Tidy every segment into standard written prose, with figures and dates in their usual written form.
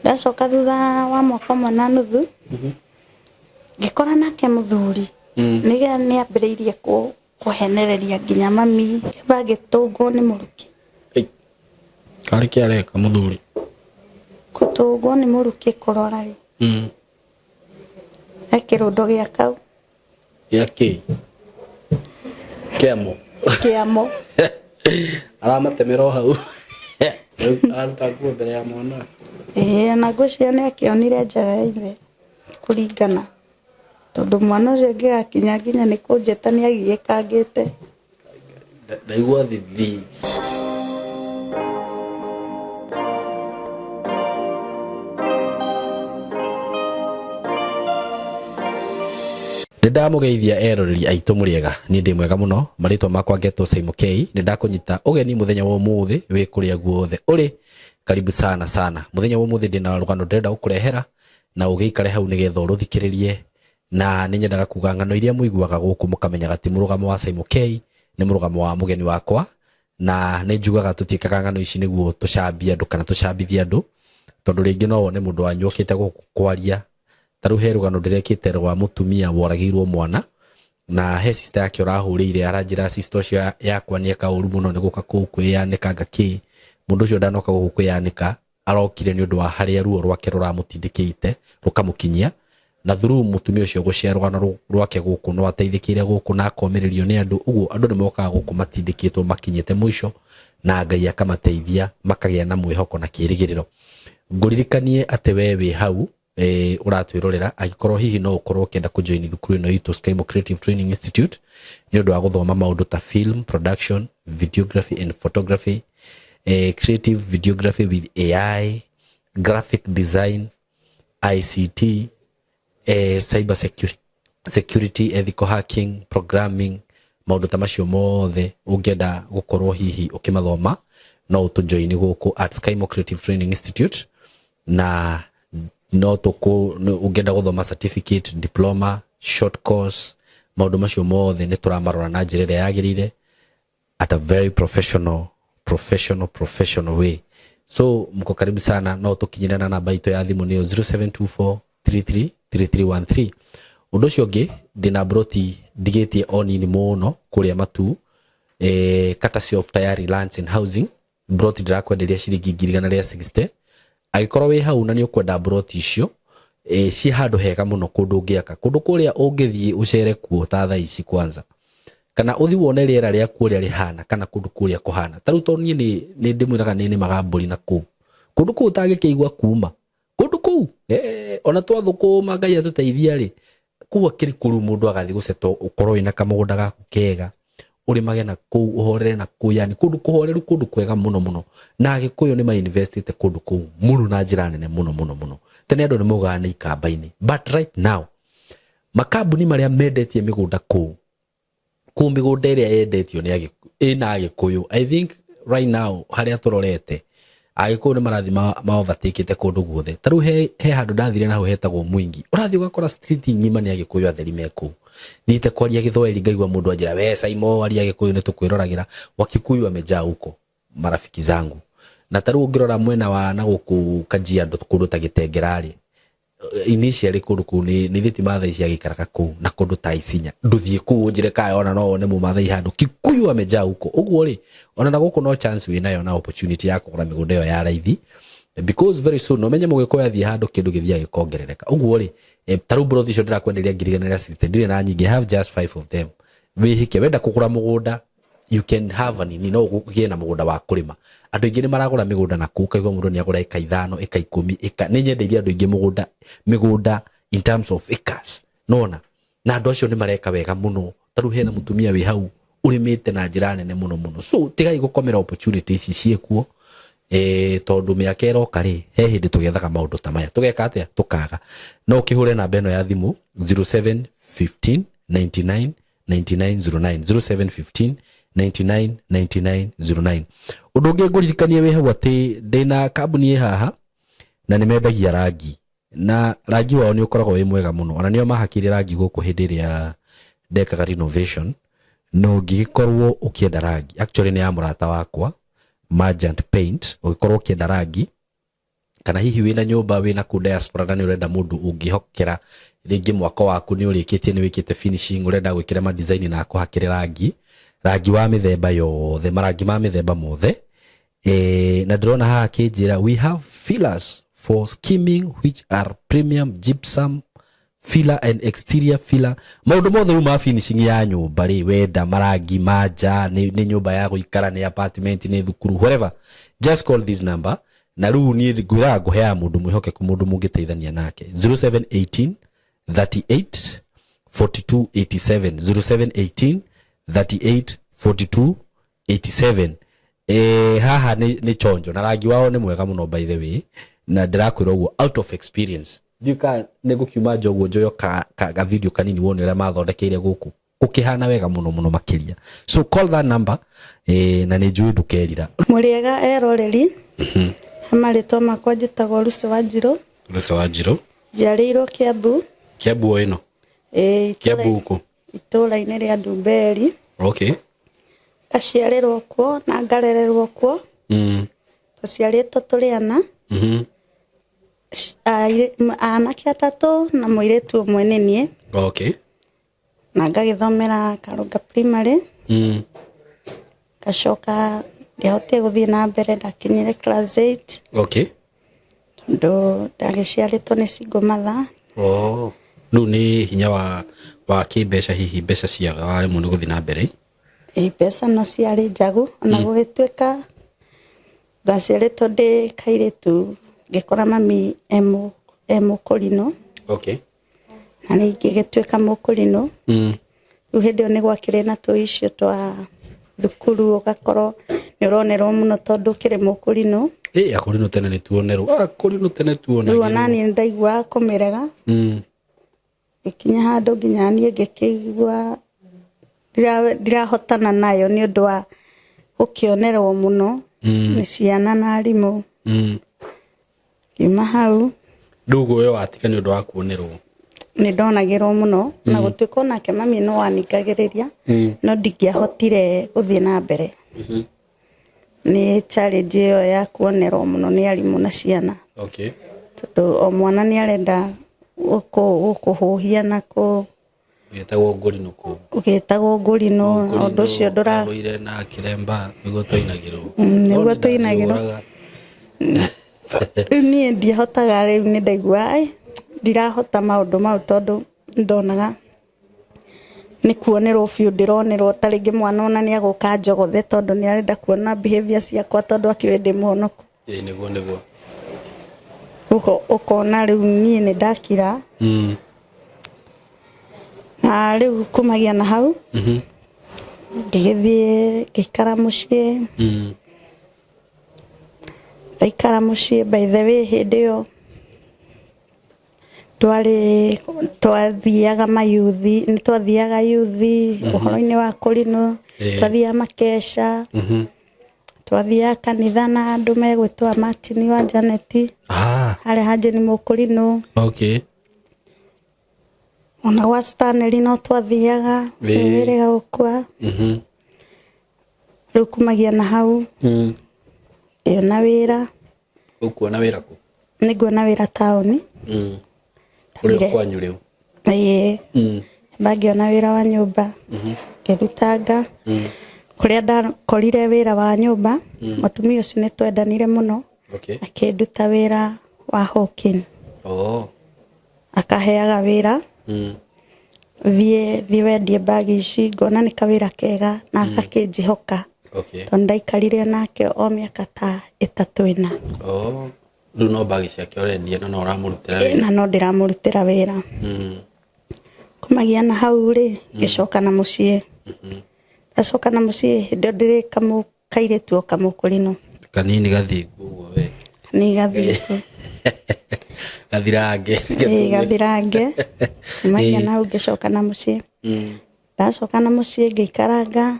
ndacoka thutha wa mwaka ũmwe na nuthu ngĩkora nake mũthuri nĩ ambĩrĩirie kũhenereria nginya mami bagĩtũngwo nĩ mũrũki. Karĩ kĩareka mũthuri gũtũngwo nĩ mũrũki kũrora rĩ ekĩrũndo gĩa kau gĩakĩ kĩamo aramatemera hau aruta nguo mbere ya mwana. Na ngũcio nĩ akĩonire njega ithe kũringana tondũ mwana ũcio ngĩgakinya nginya nĩ kũnjĩta nĩ agiĩkangĩte ndaigua thithi. Ndamugeithia eroreri aitũ mũrĩega ni ndĩ mwega mũno marĩtwa makwa ngetwo Simon K nĩ ndakũnyita ũgeni mũthenya wa ũmũthĩ wĩ kũrĩa guothe ũrĩ karibu sana mũthenya wa ũmũthĩ ndĩna rũgano ndĩrenda gũkũrehera na ũgĩikare hau nĩgetha ũrũthikĩrĩrie na nĩ nyendaga kuga ng'ano iria mũiguaga gũkũ mũkamenyaga ti mũrũgamo wa Simon K nĩ mũrũgamo wa mũgeni wakwa na nĩ njugaga tũtiĩkaga ng'ano ici nĩguo tũcambie andũ kana tũcambithie andũ tondũ rĩngĩ no wone mũndũ wanyu okĩte gũkũ kwaria taru he rũgano ndĩrekĩte rwa mũtumia woragirwo mwana na he sister yake ũrahũrĩire aranjĩra sister ũcio yakwa nĩ eka ũru mũno nĩ gũka kũu kwĩyanĩka ngakĩ mũndũ ũcio ndanoka gũkũ kwĩyanĩka arokire nĩ ũndũ wa harĩa ruo rwake rũramũtindĩkĩte rũkamũkinyia na through mũtumia ũcio gũshare rũgano rwake gũkũ no ateithĩkĩire gũkũ na akomĩrĩrio nĩ andũ ũguo andũ nĩ mokaga gũkũ matindĩkĩtwo makinyĩte mũico na Ngai akamateithia makagĩa na mwĩhoko na kĩĩrĩgĩrĩro. Ngũririkanie atĩ we wĩ hau uratwirorera agikorwo hihi no ukorwo kenda kujoin thukuru ino itu Skymo Creative Training Institute ni undu wa guthoma maundu ta film production, videography and photography, creative videography with AI, graphic design, ICT, cyber security, ethical hacking, programming, maundu ta macio mothe ungenda gukorwo hihi ukimathoma no utujoin guku at Skymo Creative Training Institute na no toko ungenda guthoma certificate, diploma, short course maundu macio mothe ni turamarora na njĩra ĩrĩa yagĩrĩire at a very professional way. So mko karibu sana no tukinyana na namba itu ya thimu ni 0724333313. Undu ũcio ũngĩ ndina broti digĩtie onini mũno kũrĩa matu courtesy of Tayari Lands and Housing broti ndirakwenderia ciringi 160 agikorwo wi hau na ni ukwenda broti icio ci handu hega mũno kũndũ ũngĩaka kũndũ kũrĩa ũngĩthie ucere kuo ta thaa ici kwanza kana uthi wone rĩera rĩa kũrĩa rĩhana kana kũndũ kũrĩa kũhana ta rĩu to niĩ nĩ ndĩmwĩraga nĩ magambũri na kũu kũndũ kũu ũtangĩkĩigua kuma kũndũ kũu ona twathũkũma Ngai atũteithia rĩ kũu akĩrĩ kũrũ mũndũ agathie gũcetwo ũkorwo wĩna kamũgũnda gaku kega urimage na kũu uhorere na kũu yani kũndũ kũhoreru kũndũ kwega mũno na Agĩkũyũ nĩ mainvestite kũndũ kũu mũno na njĩra nene mũno tene andũ nĩ mogaga nĩ ikamba-inĩ but right now makambuni marĩa mendetie mĩgũnda kũu mĩgũnda ĩrĩa yendetio nĩ Agĩkũyũ. I think right now harĩa tũrorete Agĩkũyũ nĩ marathi overtake kũndũ guothe ta rĩu he handũ ndathire naho hetagwo Mwingi ũrathi ugakora street ng'ima nĩ Agĩkũyũ atheri mekũu nite kwaria Gĩthwaĩri ngaigua mũndũ anjĩra we Simon aria Agĩkũyũ nĩ tũkwĩroragĩra Wakikuyu amejaa huko marafiki zangu na ta rĩu ũngĩrora mwena wa na gũkũ Kajiado kũndũ ta Gĩtengerarĩ initially kũndũ kũu nĩ thitima thaa ici agĩikaraga kũu na kũndũ ta Isinya ndũthiĩ kũu njĩre kaya ona no one mũmathai handũ Kikuyu amejaa huko ũguo rĩ ona na gũkũ no chance wĩnayo na opportunity ya kũgũra mĩgũnda ĩyo ya raithi because very soon no menye Mũgĩkũyũ athiĩ handũ kĩndũ gĩthiĩ gĩkongerereka ũguo rĩ ta rĩu broti icio ndirakwenderia 160 ndirĩ na nyingĩ have just 5 of them wĩhike wenda kũgũra mũgũnda you can have anini no ũgĩe na mũgũnda wa kũrĩma andũ aingĩ nĩ maragũra mĩgũnda na kũu kaigua mũndũ nĩ agũra eka 5 eka 10 eka nĩ nyendeirie andũ aingĩ mĩgũnda in terms of acres nona na andũ acio nĩ mareka wega mũno ta rĩu hena mũtumia wĩ hau ũrĩmĩte na njĩra nene mũno so tigai gũkomera opportunities ici ciĩkuo tondũ mĩaka ĩroka rĩ he hĩndĩ tũgethaga maũndũ ta maya tũgeka atĩa tũkaga no ũkĩhũre namba ĩno ya thimũ 0715 99 9909 0715 999909. Ũndũ ũngĩ ngũririkanie wĩ hau atĩ ndĩna kambuni haha na nĩ mendagia rangi na rangi wao nĩ ũkoragwo wĩ mwega mũno ona nĩo mahakire rangi gũkũ hĩndĩ ĩrĩa ndekaga renovation no ngĩgĩkorwo ũkĩenda rangi actually nĩ ya mũrata wakwa Merchant Paint ũgĩkorwo ũkĩenda rangi kana hihi wina nyumba wina ku diaspora na ni urenda mundu ungihokera ringi mwako waku ni urikitie ni wikite finishing urenda gwikira ma design na kuhakire rangi wa mithemba yothe marangi ma mithemba mothe na drona ha kijira we have fillers for skimming which are premium gypsum filler and exterior filler maundu mothe ma finishing ya nyumba ri wenda marangi maja ni nyumba ya guikara ni apartment ni thukuru whatever just call this number na ru ni ngwira nguhea mundu mwihoke ku mundu mungiteithania nake 0718 38 42 87 0718 38 42 87 haha ni chonjo na rangi wao ni mwega muno by the way na ndirakwira uguo out of experience duka negukiuma jogo joyo ka video kanini wone ra mathondekeire guku ukihana wega muno makiria so call that number na ni njui ndukerira muriega eroreri amaritwa makwa njitagwo Lucy Wanjiru njiarĩirwo Kiambu oino Kiambu uko itũra-inĩ rĩa Ndumberi okay aciarĩrwo kuo na ngarererwo kuo tũciarĩtwo tũrĩ ana anake atatũ na mũirĩtu ũmwe nĩ niĩ okay na ngagĩthomera Karunga primary gacoka ndiahotire gũthiĩ na mbere ndakinyire class 8 okay ndo ndagĩciarĩtwo nĩ single mother rĩu nĩ hinya wa kĩmbeca hihi mbeca ciaga warĩ mũndũ gũthiĩ na mbere mbeca no ciarĩ njagu ona gũgĩtuĩka ngaciarĩtwo ndĩ kairĩtu ngĩkora mami mũkũrinũ okay na ngĩgĩtuĩka mũkũrinũ rĩu hĩndĩ ĩyo nĩ gwakĩrĩ na tũicio twa thukuru ũgakorwo nĩ ũronerwo mũno tondũ ũkĩrĩ mũkũrinũ akũrinũ tene nĩ tuonerwo akũrinũ tene tuonagĩrwo rĩu ona niĩ ndaigua kũmĩrega gĩkinya handũ nginya niĩ ngĩkĩigua ndirahotana nayo nĩ ũndũ wa gũkĩonerwo mũno nĩ ciana na arimũ kiuma hau ndugu we watika nĩ ũndũ wa kuonerwo nĩ ndonagĩrwo mũno na gũtuĩka onake mami no waningagĩrĩria no ndingĩahotire gũthiĩ na mbere nĩ challenge ĩyo ya kuonerwo mũno nĩ arimũ na ciana okay tondũ o mwana nĩ arenda gũkũhũhia na gĩtagwo ngũrinũ kũ ũgĩtagwo ngũrinũ ũndũ ũcio ndũragũire na kĩremba nĩguo tũinagĩrwo nĩguo tũinagĩrwo niĩ ndiahotaga rĩu nĩ ndaigua ndirahota maũndũ mau tondũ ndonaga nĩ kuonerwo biũ ndĩronerwo ta rĩngĩ mwana ona nĩ agũka njogothe tondũ nĩ arenda kuona behavior ciakwa tondũ akĩwe ndĩ mũhonoku nĩguo ũkona rĩu niĩ nĩ ndakira na rĩu kumagia na hau ngĩgĩthiĩ ngĩikara mũciĩ ndaikara mũciĩ by the way hĩndĩ ĩyo twathiaga mayuthi nĩ twathiaga yuthi ũhoro-inĩ wa kũrinũ twathiaga makesha twathiaga kanitha na andũ megwĩtwa Martin wa Janeti harĩa hanje nĩ mũkũrinũ okay ona gwa Stanley no twathiaga wĩrĩga gũkua rĩu kumagia na hau ndĩona wĩra ũkuona wĩra kũ nĩ nguona wĩra taũni ũrĩa kwanyu rĩu ngĩona wĩra wa nyũmba ngĩrutanga kũrĩa ndakorire wĩra wa nyũmba mũtumia ũcio nĩ twendanire mũno akĩnduta wĩra wa hawking akaheaga wĩra thiĩ wendie bagi ici ngona nĩ kawĩra kega na akakĩnjihoka tondũ ndaikarire nake o mĩaka ta 3 ĩna rĩu no bagi ciake ũrendia na no ũramũrutĩra wĩra na no ndĩramũrutĩra wĩra kumagia na hau rĩ ngĩcoka na mũciĩ ndacoka na mũciĩ hĩndĩ ndĩrĩ kairĩtu o kamũkũrinũ kanini gathiĩ ũguo we kanini gathiĩ gathirange kumagia na hau ngĩcoka na mũciĩ ndacoka na mũciĩ ngĩikaranga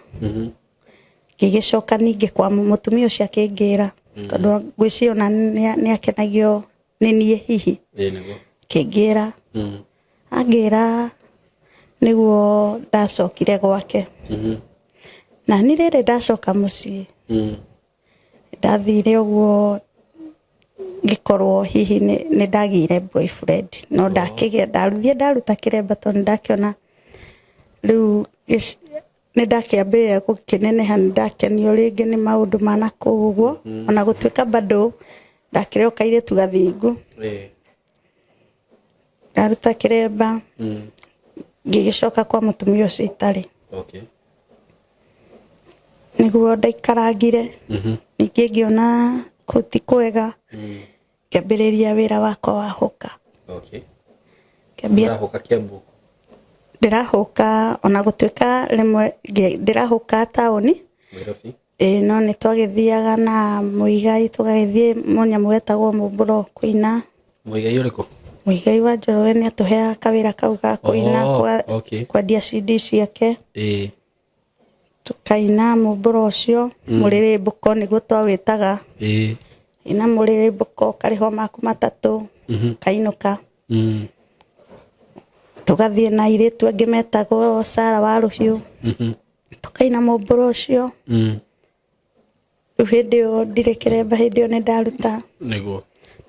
ngĩgĩcoka ningĩ kwa mũtumia ũcio akĩngĩra tondũ ngwĩciona nĩ akenagio nĩ niĩ hihi kĩngĩra angĩra nĩguo ndacokire gwake na nĩ rĩrĩ ndacoka mũciĩ ndathire ũguo ngikorwo hihi ni ndagire boyfriend no ndakigia ndaruta kiremba to ndakiona riu ni ndakiambia gukineneha ni ndakenio ringi ni maundu mana kuguo ona gutuika bado ndakire okaire tu gathingu ndaruta kiremba ngigicoka kwa mutumia ucio itari niguo ndaikarangire ningi ngiona kuti kwega kiambiriria wira wakwa wa hoka ndirahoka Kiambu ndirahoka ona gutuika rimwe ndirahoka taoni Nairobi no ni twagithiaga na Muigai tugagithie munyamu wetagwo Mumburo kuina Muigai uriko Muigai wa Njoroge ni atuheaga kawira kau ga kuina kwendia CD ciake tukaina Mumburo ucio muriri mbuko niguo twawitaga ina muriri mbuko kariho maku matatu kainuka tugathie na iritu angi metagwo Sara wa Ruhiu tukaina Mumburo ucio video ndire kiremba hindi ni ndaruta niguo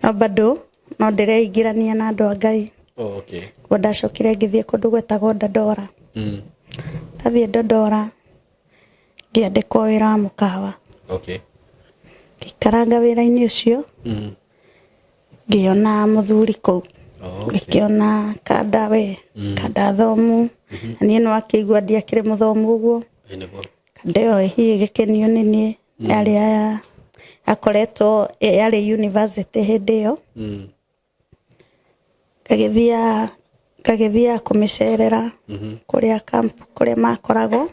no bado no ndireingirania na andu a Ngai ndacokire ngithie kundu gwetagwo Dandora ndathie Dandora ngiandikwo wira wa mukawa ngikaranga wira-ini ucio ngiona muthuri kuu ngikiona kada kada thomu ni no akigua ndiakire muthomu uguo ndeo hihi gikenio nini yari akoretwo yari university hindi yo kagithia kumicerera kuria camp kuria makoragwo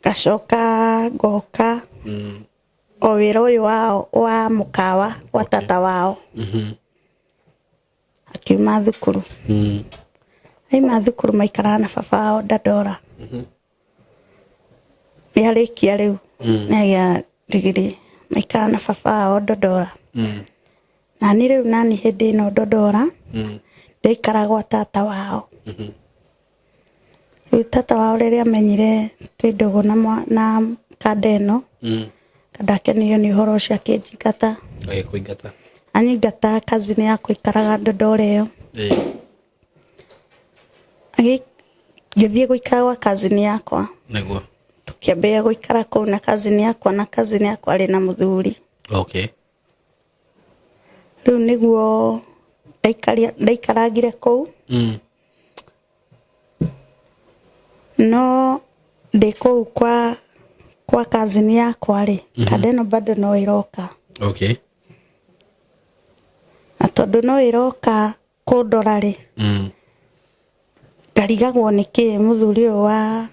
gacoka ngoka o wira uyu wa mukawa wa tata wao akiuma thukuru aima thukuru maikara na baba wao Dandora niarikia riu nagia digiri maikara na baba wao Dandora na ni riu nani hindi no Dandora ndaikara gwa tata wao tata wao riria amenyire twindogo na kadeno ndakenio ni uhoro ucio akingata anyingata kazini yakwa ikaraga Dandora iyo ngithie guikara gwa kazini yakwa niguo tukiambia guikara kuu na kazini yakwa ari na muthuri riu niguo ndaikaragire kuu no ndiko kwa kazini yakwa ri kadeno bado no iroka na tondu no iroka kundora ri ngarigagwo niki muthuri wa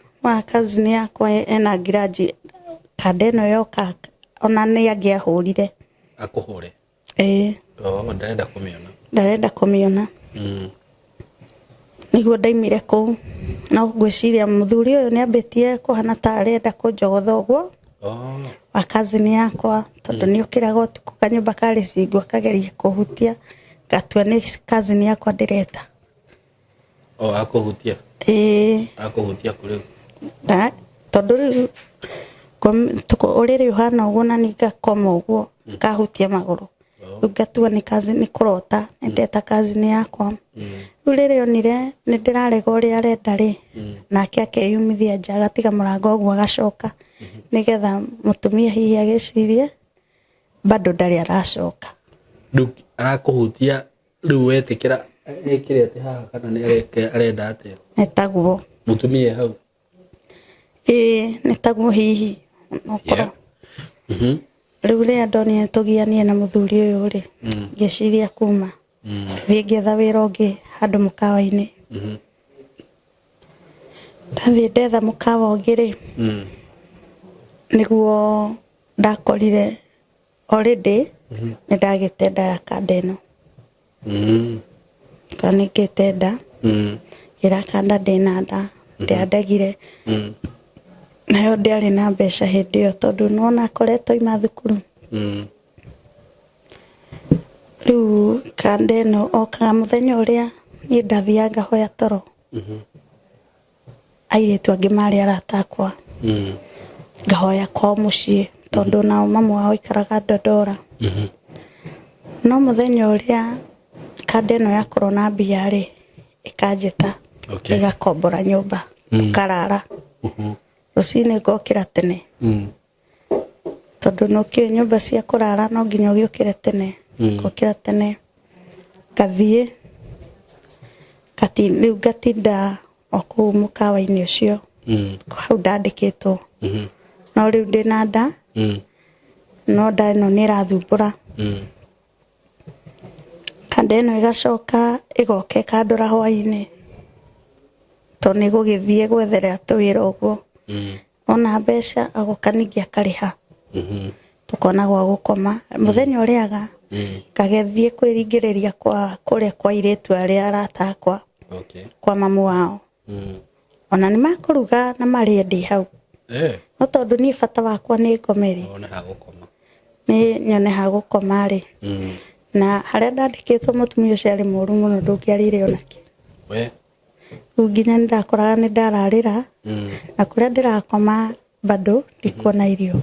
kazini yakwa ena ngiraji kadeno yoka ona ni angiahurire akuhure ndarenda kumiona niguo ndaimire kuu no gwiciria muthuri uyu ni ambitie kuhana ta arenda kunjogotha uguo wa kazini yakwa tondu ni ukiraga utuku kanyumba kari cingwa kageria kuhutia gatua ni kazini yakwa ndireta akuhutia akuhutia kuri tondu uriri uhana uguo na ningakoma uguo kahutia maguru ngatua ni kazini kurota ndeta kazini yakwa uriri onire ni ndirarega uria arenda ri nake akeyumithia nja gatiga murango uguo agacoka nigetha mutumia hihi agicirie bado ndari aracoka arakuhutia riu wetikira ekire ati haha kana ni arenda atia netaguo mutumia hau netaguo hihi nokoro riu ria ndonire tugianie na muthuri uyu ri ngiciria kuma thie ngetha wira ungi handu mukawa-ini ndathie ndetha mukawa ungi ri niguo ndakorire already ni ndagite nda ya kadeno kana ngite nda gira kanda ndina nda ndiandegire nayo ndiari na mbeca hindi iyo tondu nona akoretwo ima thukuru riu kandeno okaga muthenya uria ni ndathiaga hoya toro airitu angi mari arata akwa ngahoya kwa mucii tondu nao mamu wao ikaraga Dandora no muthenya uria kande no ya corona mbia ri ikanjeta igakombora nyumba tukarara rucini ngokira tene tondu no kio nyumba cia kurara no nginya ugiukire tene ngokira tene kathie riu ngatinda oku mukawa-ini ucio hau ndandikitwo no riu ndina nda no nda ino ni irathumbura kande ino igacoka igoka ikandora hwa-ini to ni gugithie gwetherera tuwira uguo ona mbeca agoka ningi akariha tukona gwa gukoma muthenya uriaga kagethie kwiringiriria kwa kuria kwa iretu aria aratakwa kwa mamu wao ona ni makuruga na marie ndi hau no tondu ni bata wakwa ni ngomeri ni nyone ha gukoma ri na haria ndandikitwo mutumia ucio ari muru muno ndungiarire onaki nginya ndakoraga ni ndararira na kuria ndirakoma bado ndikuona irio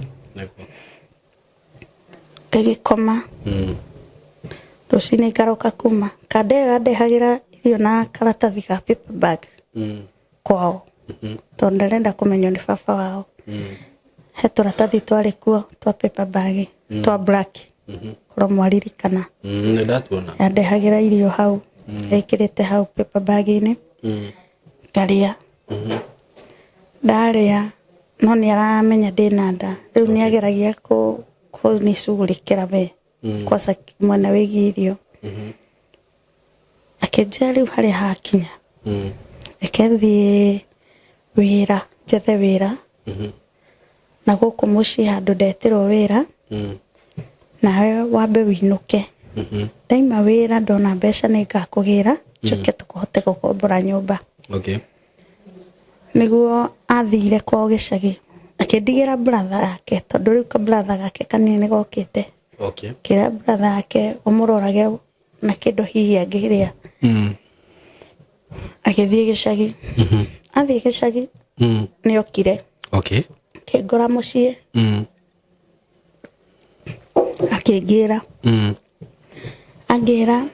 ngagikoma rucini ngaroka kuma kande ndehagira irio na karatathi ga paper bag kwao tondu ndarenda kumenywo ni baba wao he turatathi twari kuo twa paper bag twa black korwo mwaririkana ndehagira irio hau ekirite hau paper bag-ini ngaria ndaria no ni aramenya ndina nda riu ni ageragia kunicugurikira we kwaca mwena wigi irio akinjira riu haria hakinya ekethie wira njethe wira na guku mucii handu ndetirwo wira nawe wambe winuke ndaima wira ndona mbeca ni ngakugira njoke tukuhote gukombora nyumba niguo athire kwao gicagi akindigira brother yake tondu riu ka brother gake kanini gokite kira brother yake umurorage na kindu hihi angiria agithie gicagi athie gicagi ni okire kingora mucii akingira angira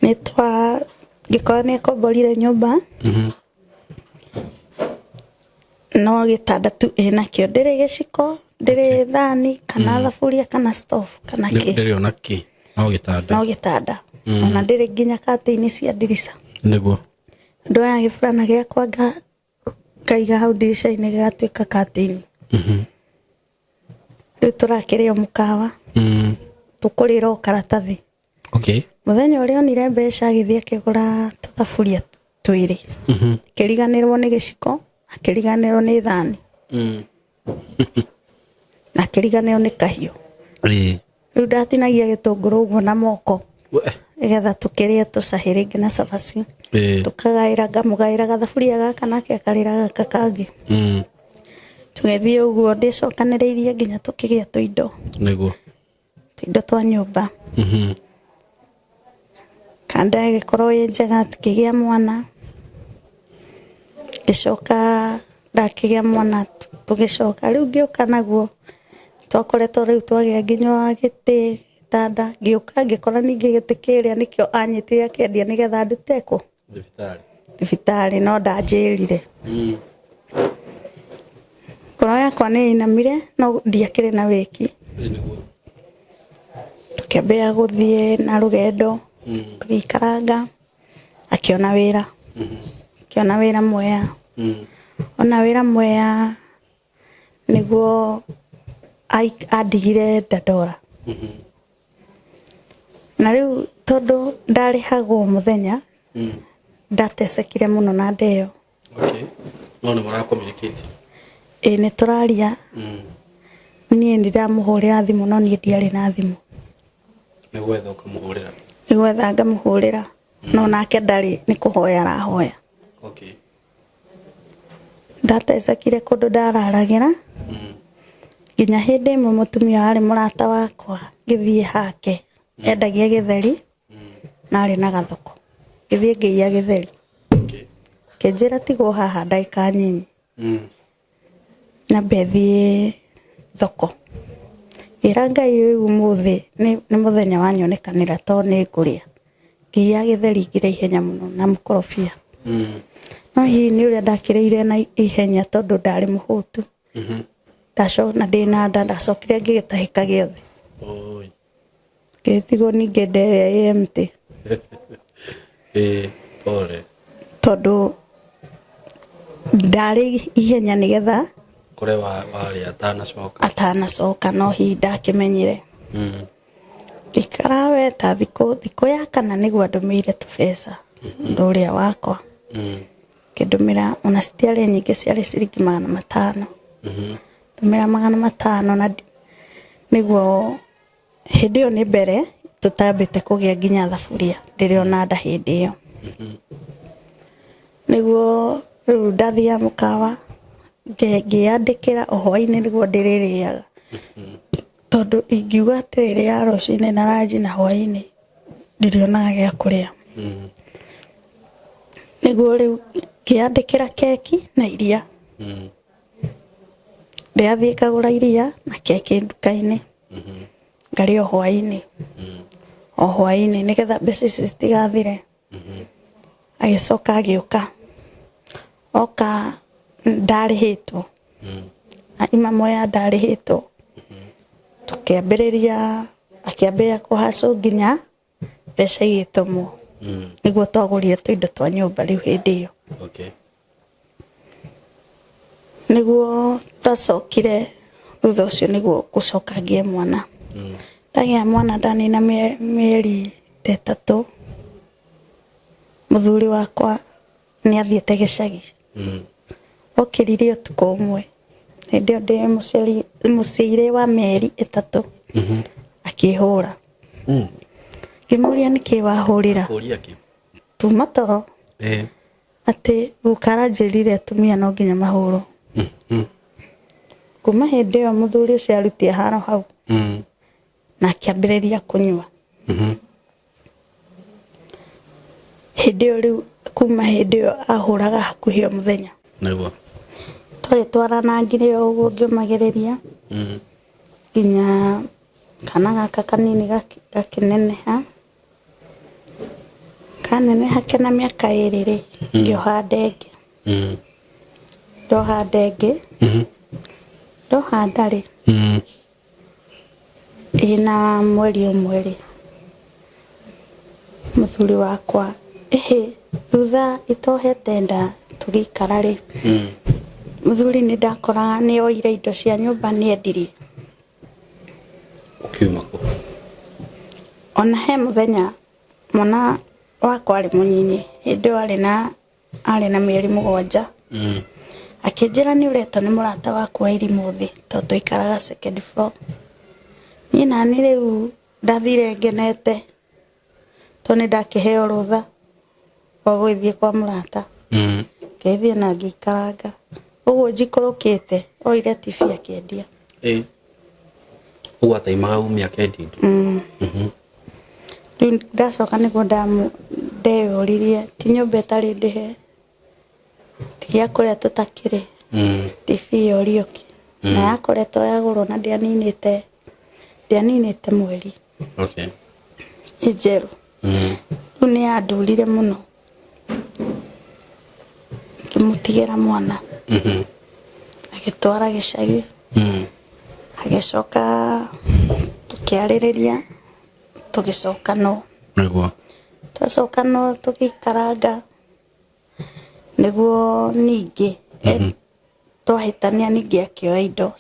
nitwa gikora ni akomborire nyumba no gitanda tu ina kio ndiri giciko ndiri thani kana thaburia kana stove kana ki ndiri onaki no gitanda ona ndiri nginya kati-ini cia ndirica niguo ndoya gifurana giakwa ngaiga hau ndirica-ini gigatuika kati-ini riu turakiria mukawa tukurira karatathi muthenya uria onire mbeca agithie akigura tuthaburia twiri kiriganirwo ni giciko akiriganirwo ni thani na kiriganirwo ni kahiu riu ndatinagia gitunguru uguo na moko igetha tukirie tucahiringe na cabaci tukagaira ngamugaira gathaburia gaka nake akarira gaka kangi tugethie uguo ndicokaniriirie nginya tukigia tuindo niguo tuindo twa nyumba kanda gikorwo i njega tukigia mwana gicoka ndakigia mwana tugicoka riu ngiuka naguo twakoretwo riu twagia nginya wa giti tanda ngiuka ngikora ningi giti kiria nikio anyitire akendia nigetha nduteko thibitari no ndanjirire ngoro yakwa ni inamire no ndiakire na wiki tukembea guthie na rugendo tugikaranga akiona wira mwea ona wira mwea niguo andigire ndandora na riu tondu ndarihagwo muthenya ndatecekire muno na ndeyo no ni mara communicate ni turaria nie ndiramuhurira thimu no nie ndiari na thimu nigwetha ngamuhurira no nake ndari ni kuhoya arahoya ndatecekire kundu ndararagira nginya hindi imwe mutumia ari murata wakwa ngithie hake endagia githeri na ari na gathoko ngithie ngiia githeri kenjira tigo haha ndaika nyinyi na bethie thoko Ngai rĩu mũthĩ nĩ mũthenya wanyonekanĩra to nĩ ngũrĩa ngia gĩtheri ngĩrĩa ihenya mũno na mũkorobia. No hihi nĩ ũrĩa ndakĩrĩire na ihenya tondũ ndarĩ mũhũtu. Na ndĩna nda ndacokire ngĩgĩtahĩka gĩothe. Ngĩtigwo ningĩ nderĩa empty. Pole. Tondũ ndarĩ ihenya nĩgetha kũrĩa warĩ atanacoka no hihi ndakĩmenyire. Ngĩikara we ta thikũ ya kana nĩguo andũmĩire tũbeca mũndũ ũrĩa wakwa. Ngĩndũmĩra ona citiarĩ nyingĩ, ciarĩ ciringi 500. Ndũmĩra 500 na nĩguo hĩndĩ ĩyo nĩ mbere tũtambĩte kũgĩa nginya thaburia ndĩrĩ ona nda hĩndĩ ĩyo. Nĩguo rĩu ndathiĩ mũkawa ngĩyandĩkĩra o hwaĩ-inĩ nĩguo ndĩrĩrĩaga. Tondũ ingiuga ndĩrĩrĩa rũcinĩ na ranji na hwaĩ-inĩ ndirĩonaga gĩa kũrĩa. Nĩguo rĩu ngĩyandĩkĩra keki na iria. Ndĩathiĩ ngagũra iria na keki nduka-inĩ. Ngarĩa o hwaĩ-inĩ. O hwaĩ-inĩ nĩgetha mbeca ici citigathire. Agĩcoka agĩũka. Oka ndarĩhĩtwo. Ima moya ndarĩhĩtwo. Akĩambĩrĩria kũhacũ nginya mbeca igĩtũmwo. Nĩguo twagũrire tũindo twa nyũmba rĩu hĩndĩ ĩyo. Nĩguo twacokire thutha ũcio nĩguo gũcoka ngĩe mwana. Ndagĩa mwana ndanina mĩeri 3. Mũthuri wakwa nĩ athiĩte gĩcagi. Okĩrire ũtukũ ũmwe. Hĩndĩ ĩyo ndĩ mũciare wa mĩeri 3. Akĩhũra. Ngĩmũria nĩkĩ wahũrĩra? Tuma toro. Atĩ gũkara njĩrire atumia no nginya mahũrwo. Kuma hĩndĩ ĩyo mũthuri ũcio arutie haro hau. Na akĩambĩrĩria kũnyua. Hĩndĩ ĩyo rĩu kuma hĩndĩ ĩyo ahũraga hakuhĩ o mũthenya. Nĩguo. Twagĩtwarana nginya ũguo ngĩmagĩrĩria. Nginya kana gaka kanini gakĩneneha. Kaneneha kena mĩaka 2 ngĩoha ndenge. Ndoha ndenge. Ndoha ndarĩ. Ina mweri ũmwe mũthuri wakwa thutha itohete nda tũgĩikara rĩ. Mũthuri nĩ ndakoraga nĩ oire indo cia nyũmba nĩ endirie. Ukiuma kũ? Ona he mũthenya mwana wakwa arĩ mũnyinyi hĩndĩ arĩ na mĩeri 7. Akĩnjĩra nĩ ũretwo nĩ mũrata waku wa irimũ thĩ tondũ tũikaraga second floor. Niĩ nani rĩu ndathire ngenete tondũ nĩ ndakĩheo rũtha wa gũthiĩ kwa mũrata. Ngĩthiĩ na ngĩikaranga. Ũguo njikũrũkĩte oire TV akĩendia. Ũguo ataimaga umia akĩendia indo. Rĩu ndacoka nĩguo ndeyũririe ti nyũmba ĩtarĩ ndĩhe. Tigia kũrĩa tũtakĩrĩ. TV yorioki. Na yakoretwo yagũrwo na ndianinĩte mweri. Njerũ. Rĩu nĩ yandurire mũno. Ngĩmũtigĩra mwana. Agĩtwara gĩcagi. Agĩcoka tũkĩarĩrĩria tũgĩcoka no. Nĩguo. Twacoka no tũgĩikaranga. Nĩguo ningĩ twahĩtania ningĩ akĩoya indo.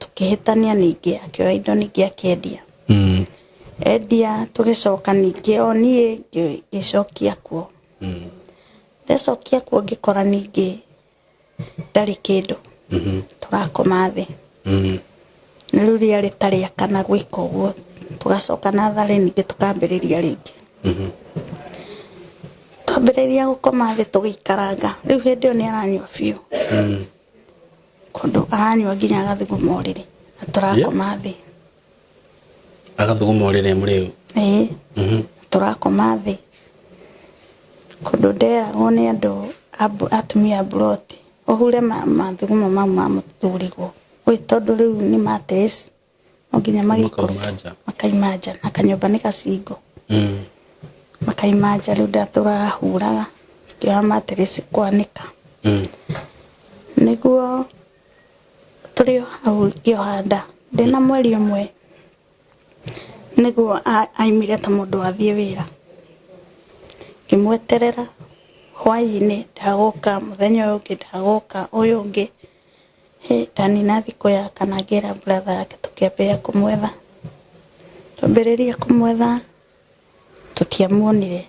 Tũkĩhĩtania ningĩ akĩoya indo ningĩ akĩendia. Endia tũgĩcoka ningĩ o niĩ ngĩcokia kuo. Ndacokia kuo ngĩkora ningĩ ndarĩ kĩndũ. Tũrakoma thĩ. Rĩu rĩarĩ ta rĩa kana gwĩka ũguo. Tũgacoka na tharĩ ningĩ tũkambĩrĩria rĩngĩ. Twambĩrĩria gũkoma thĩ tũgĩikaranga. Rĩu hĩndĩ ĩyo nĩ aranyua biũ. Kũndũ aranyua nginya agathuguma ũrĩrĩ. Na tũrakoma thĩ. Agathuguma ũrĩrĩ mũrĩu? Tũrakoma thĩ. Kũndũ nderagwo nĩ andũ atumia Buroti. Ũhure mathuguma mau ma mũthurigwo. Tondũ rĩu nĩ mattress no nginya magĩikũrũka makaima nja na kanyũmba nĩ gacingo makaima nja rĩu ndatũraga huraga ngĩoya matirĩci kwanĩka nĩguo tũrĩ hau ngĩohanda ndĩna mweri ũmwe nĩguo aimire ta mũndũ athiĩ wĩra ngĩmweterera hwaĩ-inĩ ndagũka mũthenya ũyũ ũngĩ ndagũka ũyũ ũngĩ ndanina thikũ ya kana ngĩra brother yake tũkĩambĩrĩria kũmwetha twambĩrĩria kũmwetha tũtiamuonire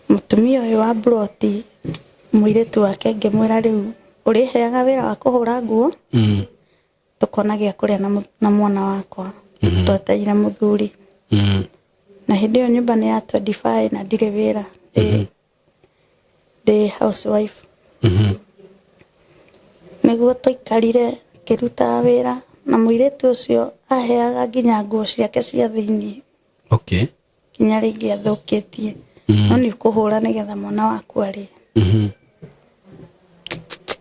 mũtumia ũyũ wa Broti mũirĩtu wake ngĩmwĩra rĩu ũrĩheaga wĩra wa kũhũra nguo tũkona gĩa kũrĩa na mwana wakwa twetereire mũthuri na hĩndĩ ĩyo nyũmba nĩ ya 25 na ndirĩ wĩra ndĩ housewife nĩguo tũikarire kĩrutaga wĩra na mũirĩtu ũcio aheaga nginya nguo ciake cia thĩinĩ nginya rĩngĩ athũkĩtie no nĩ kũhũra nĩgetha mwana waku arĩ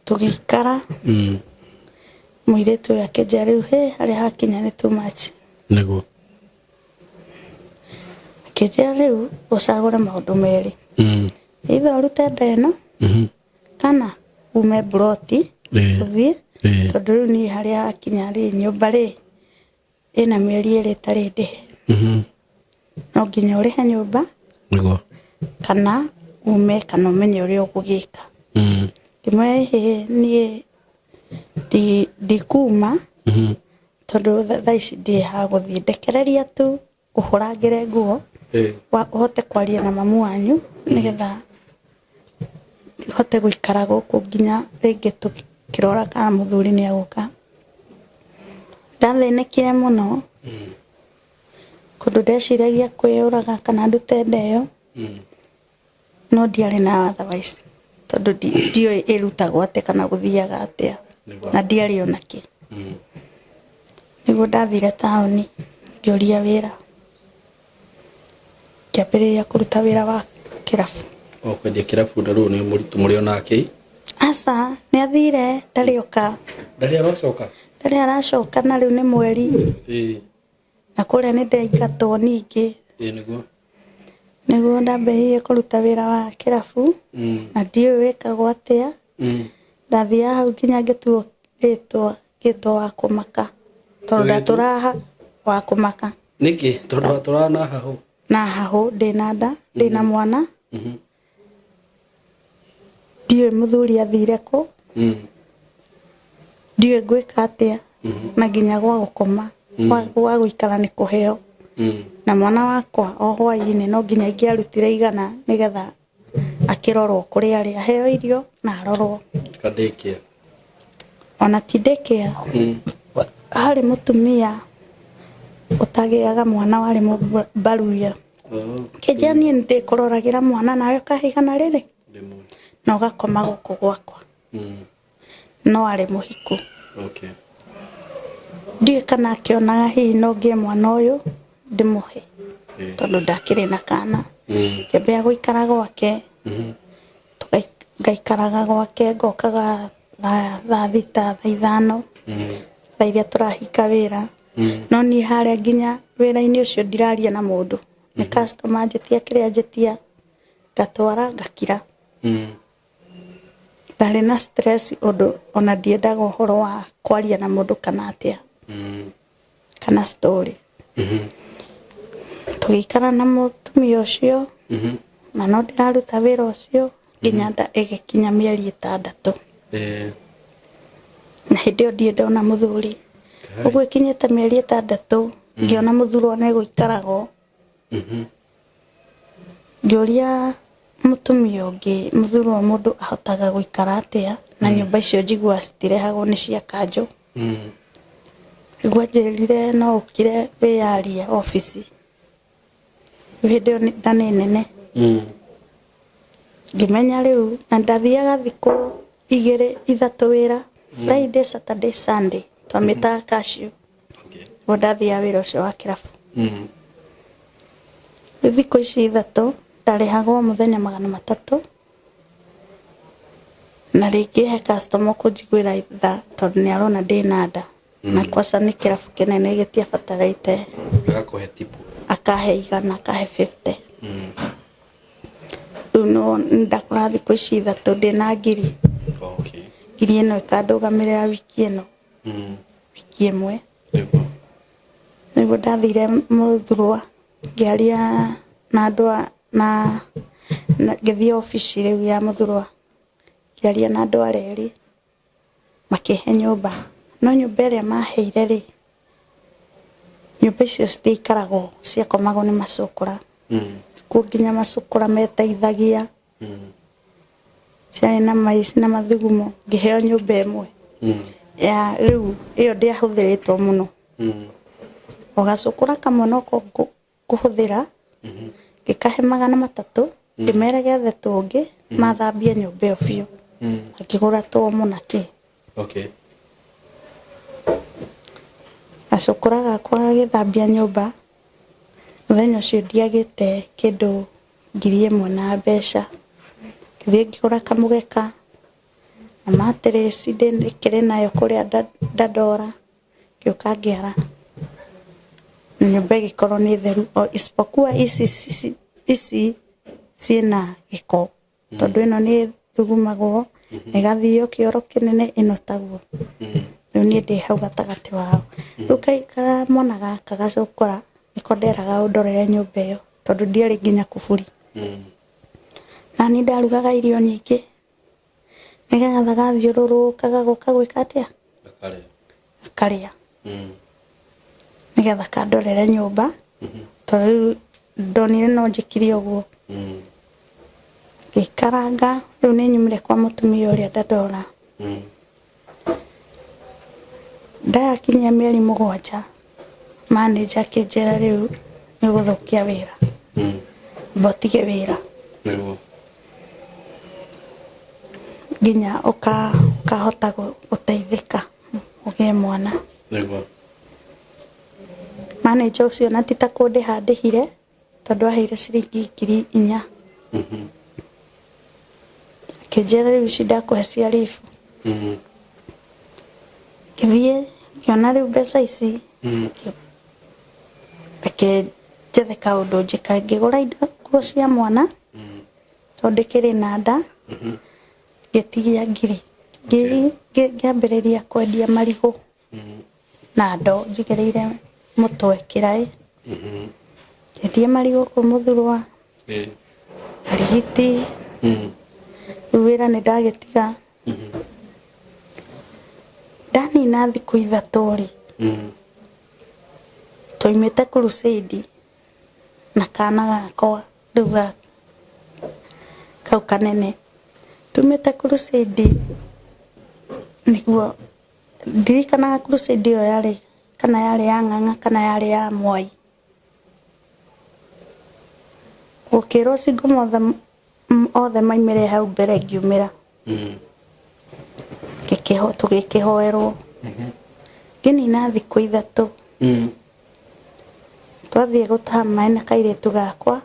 tũgĩikara mũirĩtu ũyũ akĩnjĩra rĩu harĩa hakinya nĩ too much nĩguo akĩnjĩra rĩu ũcagũre maũndũ merĩ either ũrute nda ĩno kana ume Broti ũthiĩ tondũ rĩu niĩ harĩa hakinya rĩ nyũmba rĩ ĩna mĩeri ĩrĩ ĩtarĩ ndĩhe no nginya ũrĩhe nyũmba nĩguo kana ume kana ũmenye ũrĩa ũgũgĩka ngĩmwĩra niĩ ndikuma tondũ thaa ici ndĩ ha gũthiĩ ndekereria tu ũhũrangĩre nguo ũhote kwaria na mamu wanyu nĩgetha hote gũikara gũkũ nginya rĩngĩ tũkĩrora kana mũthuri nĩ agũka ndathĩnĩkire mũno kũndũ ndeciragia kwĩyũraga kana ndute nda ĩyo no ndiarĩ na otherwise tondũ ndiũĩ ĩrutagwo atĩa kana gũthiaga atĩa na ndiarĩ ona kĩ nĩguo ndathire taũni ngĩũria wĩra ngĩambĩrĩria kũruta wĩra wa kĩrabu kwendia kĩrabu na rĩu nĩ mũritũ mũrĩ onake aca nĩ athire ndarĩ aracoka na rĩu nĩ mweri na kũrĩa nĩ ndaingatwo ningĩ nĩguo ndambĩrĩirie kũruta wĩra wa kĩrabu na ndiũĩ wĩkagwo atĩa ndathiaga hau nginya ngĩtuo rĩtwa wa kũmaka tondũ ndatũraha wa kũmaka nĩkĩ tondũ watũraha na hahũ ndĩna nda ndĩna mwana ndiũĩ mũthuri athire kũ ndiũĩ ngwĩka atĩa na nginya gwa gũkoma gwa gũikara nĩ kũheo na mwana wakwa o hwaĩ-inĩ no nginya ingĩarutire igana nĩgetha akĩrorwo kũrĩa arĩ aheo irio na arorwo ona ti daycare harĩ mũtumia ũtagĩaga mwana warĩ mũbaruya kĩnjĩra niĩ ndĩkũroragĩra mwana nawe ũkahĩgana rĩrĩ na ũgakoma gũkũ gwakwa no arĩ mũhiku ndiũĩ kana akĩonaga hihi no ngĩe mwana ũyũ ndĩmũhe tondũ ndakĩrĩ na kana ngĩambĩrĩria gũikara gwake ngaikaraga gwake ngokaga thaa thita thaa ithano thaa iria tũrahinga wĩra no niĩ harĩa nginya wĩra-inĩ ũcio ndiraria na mũndũ nĩ customer njĩtia kĩrĩa njĩtia ngatwara ngakira ndarĩ na stress ũndũ ona ndiendaga ũhoro wa kwaria na mũndũ kana atĩa kana story tũgĩikara na mũtumia ũcio na no ndĩraruta wĩra ũcio nginya nda ĩgĩkinya mĩeri 6 na hĩndĩ ĩyo ndiĩ ndona mũthuri ũguo ĩkinyĩte mĩeri 6 ngĩona mũthuri ona gũikaragwo ngĩũria mũtumia ũngĩ mũthuri wa mũndũ ahotaga gũikara atĩa na nyũmba icio njiguaga citirehagwo nĩ cia kanjũ nĩguo njĩrire no ũkire wĩyarie obici hĩndĩ ĩyo nda nĩ nene ngĩmenya rĩu na ndathiaga thikũ 2-3 wĩra Friday, Saturday, Sunday twamĩtaga cashiw nĩguo ndathiaga wĩra ũcio wa kĩrabu thikũ ici 3 ndarĩhagwo mũthenya 300 na rĩngĩ he customer kũnjiguĩra tha tondũ nĩ arona ndĩna nda na kwasa nä kä rabu kä nene gä tiabatarä agakuhe tipu akahe 100 akahe 50 rä u no ndakora thikå ici ithatå ndä na ngiri ngiri ä no ä kandå gamä rä ra wiki ä no wiki ä mwe nä guo ndathire må thurwa ngä aria na andå na ngä thiä obici rä u ya må thurwa ngä aria na andå arä makä he nyå no nyå ä rä a maheire rä nyå icio citiikaragwo ciakomagwo nä macå ra kuo nginya macå ra meteithagia ciarä na maici na mathugumo ngä heo nyå ä mwe ya rä u ä yo ndä ahå thä rä two må no o gacå ra kamwe noko ngå hå thä ra ngä kahe 300 ngä mere gethe tå ngä mathambie nyå ä yo biå ngä gå ra tåmo na kä gacå ra gakwa gagä thambia nyå må thenya å cio ndiagä te kä ndå 1,000 na mbeca ngä thiä ngä gå ra kamå geka na matä ndä kä rä nayo kå rä a ndandora ngä å ka ngä ara nyå ä gä korwo nä theru isipokuwa ici ciĩna gĩko tondũ ĩno nĩ thugumagwo ĩgathio kĩoro kĩnene ĩno taguo rĩu niĩ ndĩ hau gatagatĩ wao rĩu kamwana gaka gacũkũra nĩko nderaga ũndorere nyũmba ĩyo tondũ ndiarĩ nginya kuburi na niĩ ndarugaga irio nyingĩ nĩgetha gathiũrũrũkaga gũka gwĩka atĩa akarĩa nĩgetha kandorere nyũmba tondũ ndonire no njĩkire ũguo gĩkaranga rĩu nĩ nyumire kwa mũtumia ũrĩa ndandora ndakinyia mĩeri 7 manager akĩnjĩra rĩu nĩ gũthũkia wĩra mbotige wĩra nginya ũkahota gũteithĩka ũgĩe mwana manager ũcio na ti ta kũndĩha ndĩhire tondũ aheire ciringi 4,000 akĩnjĩra rĩu ici ndakũhe cia ribu ngĩthiĩ ngĩona rĩu mbeca ici reke njethe kaũndũ njĩka ngĩgũra indo nguo cia mwana tondũ ndĩkĩrĩ na nda ngĩtigia ngiri ngĩambĩrĩria kwendia marigũ na ndo njigĩrĩire mũtwe kĩraĩ ngĩendie marigũ kũu Mũthurwa Arigiti rĩu wĩra nĩ ndagĩtiga ndanina thikũ 3 rĩ twaumĩte crusade na kana gakwa rĩu kau kanene tumĩte crusade nĩguo ndirikanaga crusade ĩyo yarĩ kana yarĩ ya Ng'ang'a kana yarĩ ya Mwai gũkĩrwo cingo othe maimĩre hau mbere ngiumĩra tũgĩkĩhoerwo ngĩnina thikũ 3 twathiĩ gũtaha maĩ na kairĩtu gakwa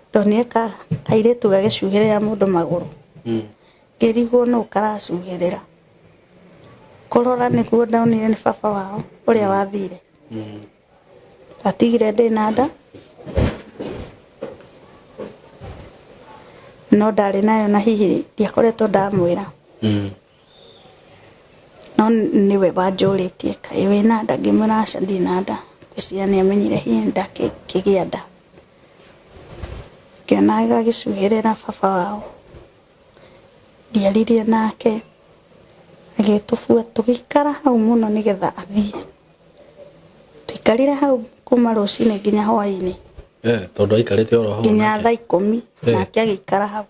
ndonire kairĩtu gagĩcuhĩrĩra mũndũ magũrũ ngĩrigwo nũũ karacuhĩrĩra kũrora nĩguo ndonire nĩ baba wao ũrĩa wathire atigire ndĩ na nda no ndarĩ nayo na hihi ndiakoretwo ndamwĩra no nĩwe wanjũrĩtie kaĩ wĩna nda ngĩmwĩra aca ndirĩ na nda ngwĩciria nĩamenyire hihi ndakĩgĩa nda ngĩona gagĩcuhĩrĩra baba wao ndiaririe nake agĩtũbua tũgĩikara hau mũno nĩgetha athiĩ tũikarire hau kuma rũcinĩ nginya hwaĩ-inĩ tondũ aikarĩte oro hau nginya thaa 10 nake agĩikara hau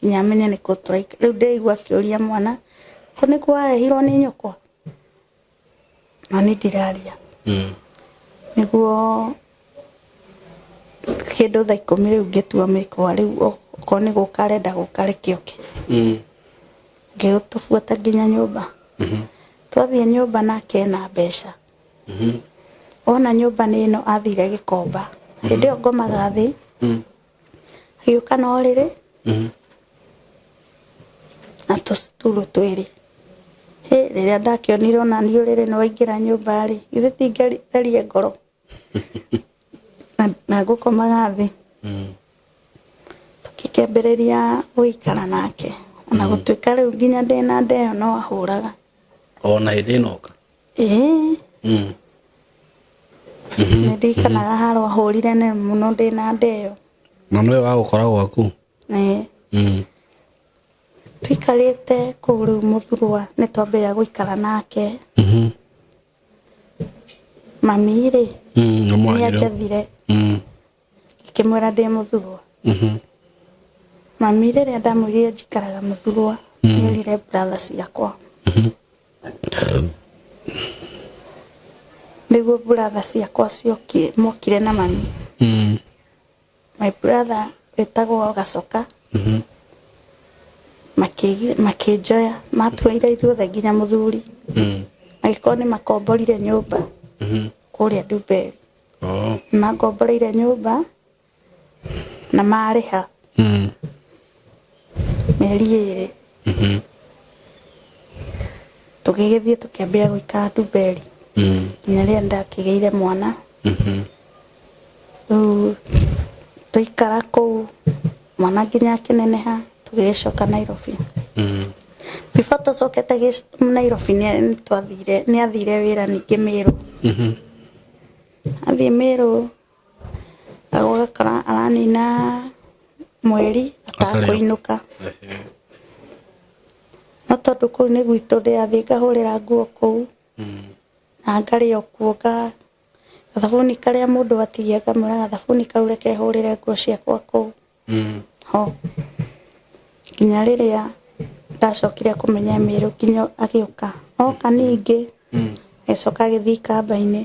nginya amenye nĩkũ tũraikara rĩu ndĩigua akĩũria mwana kũ nĩkũ warehirwo nĩ nyũkwa na niĩ ndiraria nĩguo kĩndũ thaa 10 rĩu ngĩtua mĩkwa rĩu okorwo nĩ gũka arenda gũka reke oke ngĩtũbuata nginya nyũmba twathiĩ nyũmba nake ena mbeca ona nyũmba nĩ ĩno athire Gĩkomba hĩndĩ ĩyo ngomaga thĩ agĩũka na ũrĩrĩ na tũcituru 2 Rĩrĩa ndakĩonire ona niĩ ũrĩrĩ nĩ waingĩra nyũmba rĩ, ithe tingĩarie ngoro na ngũkomaga thĩ. Tũkĩkĩambĩrĩria gũikara nake ona gũtuĩka rĩu nginya ndĩna nda ĩyo no ahũraga. Ona hĩndĩ ĩnoka? Nĩ ndirikanaga harũ ahũrire nene mũno ndĩna nda ĩyo. Na nĩwe wa gũkora gwaku? Tũikarĩte kũu rĩu Mũthurwa nĩ twambĩrĩria gũikara nake. Mami rĩ nĩ anjathire ngĩkĩmwĩra ndĩ Mũthurwa. Mami rĩrĩa ndamwĩrire njikaraga Mũthurwa nĩerire brother ciakwa. Nĩguo brother ciakwa mokire na mami. My brother wĩtagwo Gacoka makĩnjoya matuaire ithuothe nginya mũthuri. Agĩkorwo nĩ makomborire nyũmba kũrĩa Ndumberi. Makomboreire nyũmba na marĩha mĩeri 2. Tũgĩgĩthiĩ tũkĩambia gũikara Ndumberi nginya rĩrĩa ndakĩgĩire mwana. Rĩu tũikara kũu mwana nginya akĩneneha tũgĩcoka Nairobi. Before tũcokete Nairobi nĩ athire wĩra ningĩ Meru. Athiĩ Meru agakora aranina mweri atakũinũka. No tondũ kũu nĩ gwitũ ndĩrathiĩ ngahũrĩra nguo kũu na ngarĩa kuo gathabuni karĩa mũndũ atigia ngamwĩra gathabuni kau reke hũrĩre nguo ciakwa kũu. Ho nginya rĩrĩa ndacokire kũmenya Meru nginya agĩũka oka ningĩ agĩcoka agĩthiĩ kamba-inĩ.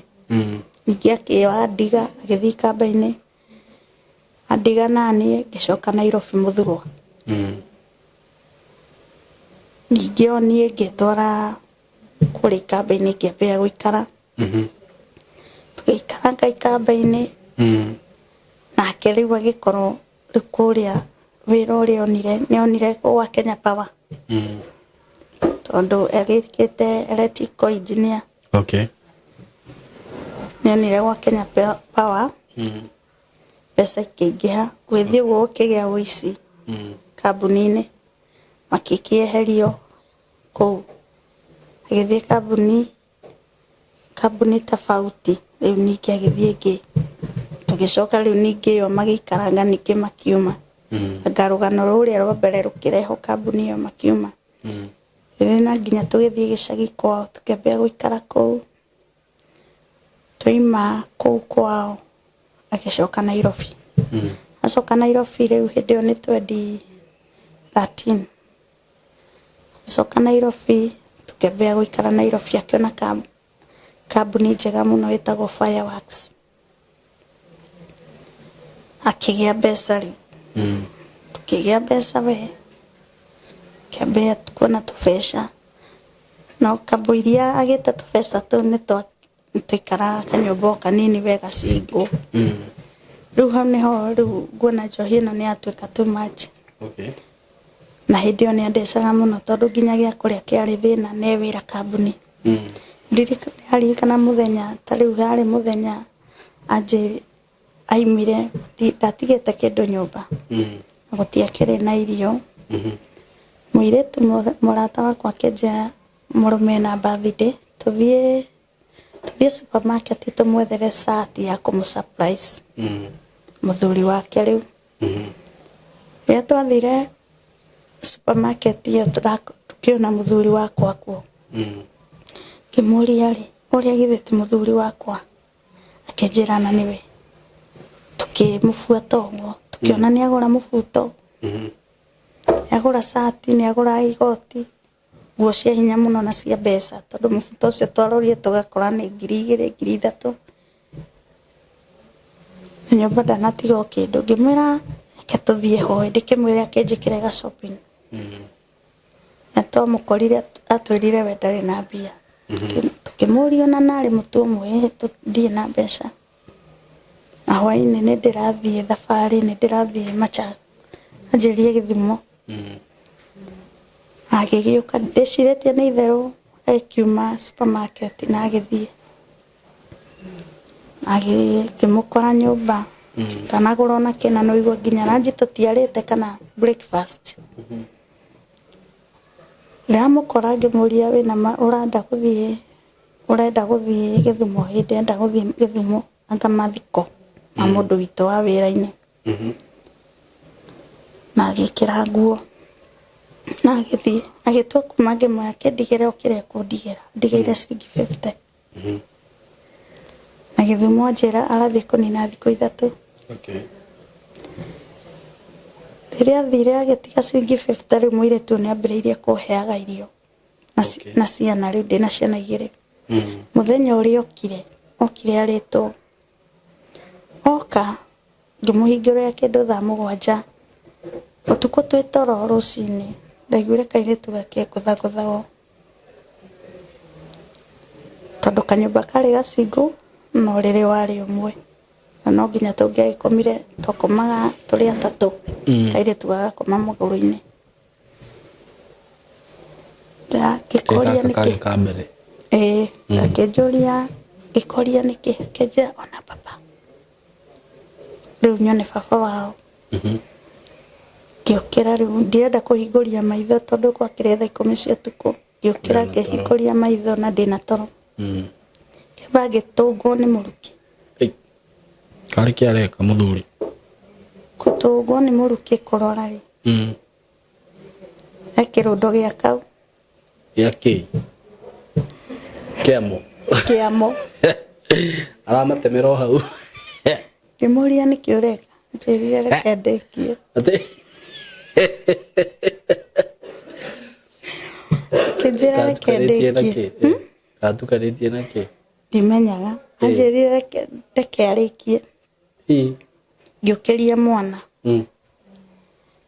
Ningĩ akĩoya ndiga agĩthiĩ kamba-inĩ. Andiga naniĩ ngĩcoka Nairobi Mũthurwa. Ningĩ o niĩ ngĩtwara kũrĩ kamba-inĩ ngĩambĩrĩria gũikara. Tũgĩikara kamba-inĩ nake rĩu agĩkorwo rĩu kũrĩa wĩra ũrĩa nĩonire wa Kenya Power. Tondũ agĩkĩte electrical engineer. Nĩonire gwa Kenya Power mbeca ikĩingĩha. Gwĩthiĩ ũguo gũkĩgĩa ũici kambuni-inĩ makĩkĩeherio kũu. Agĩthiĩ kambuni tofauti rĩu ningĩ agĩthiĩ ĩngĩ. Tũgĩcoka rĩu ningĩ ĩyo magĩikaranga ningĩ makiuma. Ngarũgano rũrĩa rwa mbere rũkĩreho kambuni ĩyo makiuma. Na nginya tũgĩthiĩ gĩcagi kwao tũkĩambia gũikara kũu. Twaima kũu kwao agĩcoka Nairobi. Acoka Nairobi rĩu hĩndĩ ĩyo nĩ 2013. Acoka Nairobi tũkĩambia gũikara Nairobi akĩona kambuni njega mũno ĩtagwo Fireworks. Akĩgĩa mbeca rĩu. Tukĩgĩa mbeca we kĩambia kuona tũbeca. No kamũiria agĩte tũbeca tũu nĩ twaikara kanyũmba o kanini wega cingwo. Rĩu hau nĩho rĩu nguona njohi ĩno nĩ yatuĩka too much. Na hĩndĩ ĩyo nĩ andecaga mũno tondũ nginya gĩa kũrĩa kĩarĩ thĩna nĩ wĩra kambuni. Ndirikana mũthenya ta rĩu harĩ mũthenya aimire ndatigĩte kĩndũ nyũmba. Gũtiakĩrĩ na irio. Mũirĩtu mũrata wakwa akĩnjĩra mũrũme na birthday tũthiĩ supermarket tũmwethere shati ya kũmũ-surprise mũthuri wake rĩu. Rĩrĩa twathire supermarket ĩyo tũkĩona mũthuri wakwa kuo. Ngĩmũria rĩ ũrĩa githĩ ti mũthuri wakwa? Akĩnjĩra na nĩwe. Tukĩmũbuata ũguo tukiona nĩ agũra mũbuto. Agũra shati nĩ agũra igoti. Nguo cia hinya mũno na cia mbeca tondũ mũbuto ũcio twarorire tũgakora nĩ 2,000 3,000. Nyũmba ndanatiga kĩndũ. Ngĩmwĩra reke tũthiĩ ho ndĩkĩmwĩre akĩnjĩkĩre ga shopping. Na twamũkorire atwĩrire we ndarĩ na mbia. Tukĩmũria ona narĩ mũtu ũmwe tũthiĩ na mbeca. Na hwaĩ-inĩ nĩ ndĩrathiĩ thabarĩ nĩ ndĩrathiĩ Macha anjĩrie Gĩthumo. Agĩgĩũka ndĩcirĩtie nĩ itherũ akiuma supermarket na agithie ngĩmũkora nyũmba ndanagũra ona kĩna no igua nginya ranji tũtiarĩte kana breakfast ndamũkora ngĩmũria wĩna ũrenda gũthiĩ Gĩthumo hĩndĩ enda gũthiĩ Gĩthumo anga mathiko na mũndũ witũ wa wĩra-inĩ na agĩkĩra nguo na agĩthiĩ agĩtua kuma ngĩmwĩra kĩndigĩre ũkĩrĩa kũndigĩra ndigĩire ciringi 50 na Gĩthumo njĩra arathiĩ kũnina thikũ 3 rĩrĩa athire agĩtiga ciringi 50 rĩu mũirĩtu nĩambĩrĩirie kũheaga irio na ciana rĩu ndĩna ciana 2 mũthenya ũrĩa okire arĩtwo oka ngĩmũhingũrĩra kĩndũ thaa 7 ũtukũ twĩ toro rũcinĩ ndaiguire kairĩtu gake gũthagũthagwo tondũ kanyũmba karĩ gacingu no rĩrĩ warĩ ũmwe na no nginya tũngĩagĩkomire twakomaga tũrĩ atatũ kairĩtu gagakoma mũgũrũ-inĩ gĩkoria nĩkĩ akĩnjũria gĩkoria nĩkĩ kĩnjĩra ona papa rĩu nyone baba wao ngĩũkĩra rĩu ndirenda kũhingũria maitho tondũ gwakĩrĩ thaa 10 cia ũtukũ ngĩũkĩra ngĩhingũria maitho na ndĩna toro kĩmba gĩtũngwo nĩ mũrukĩ karĩ kĩareka mũthuri gũtũngwo nĩ mũrukĩ kũrora rĩ kĩrũndo gĩa kau gĩa kĩ kĩamo aramatemera o hau ngĩmũria nĩkĩ ũreka njĩrire reke ndĩkie kĩnjĩra reke ndĩkie gatukanĩtie na kĩ ndimenyaga anjĩrire reke arĩkie ngĩũkĩria mwana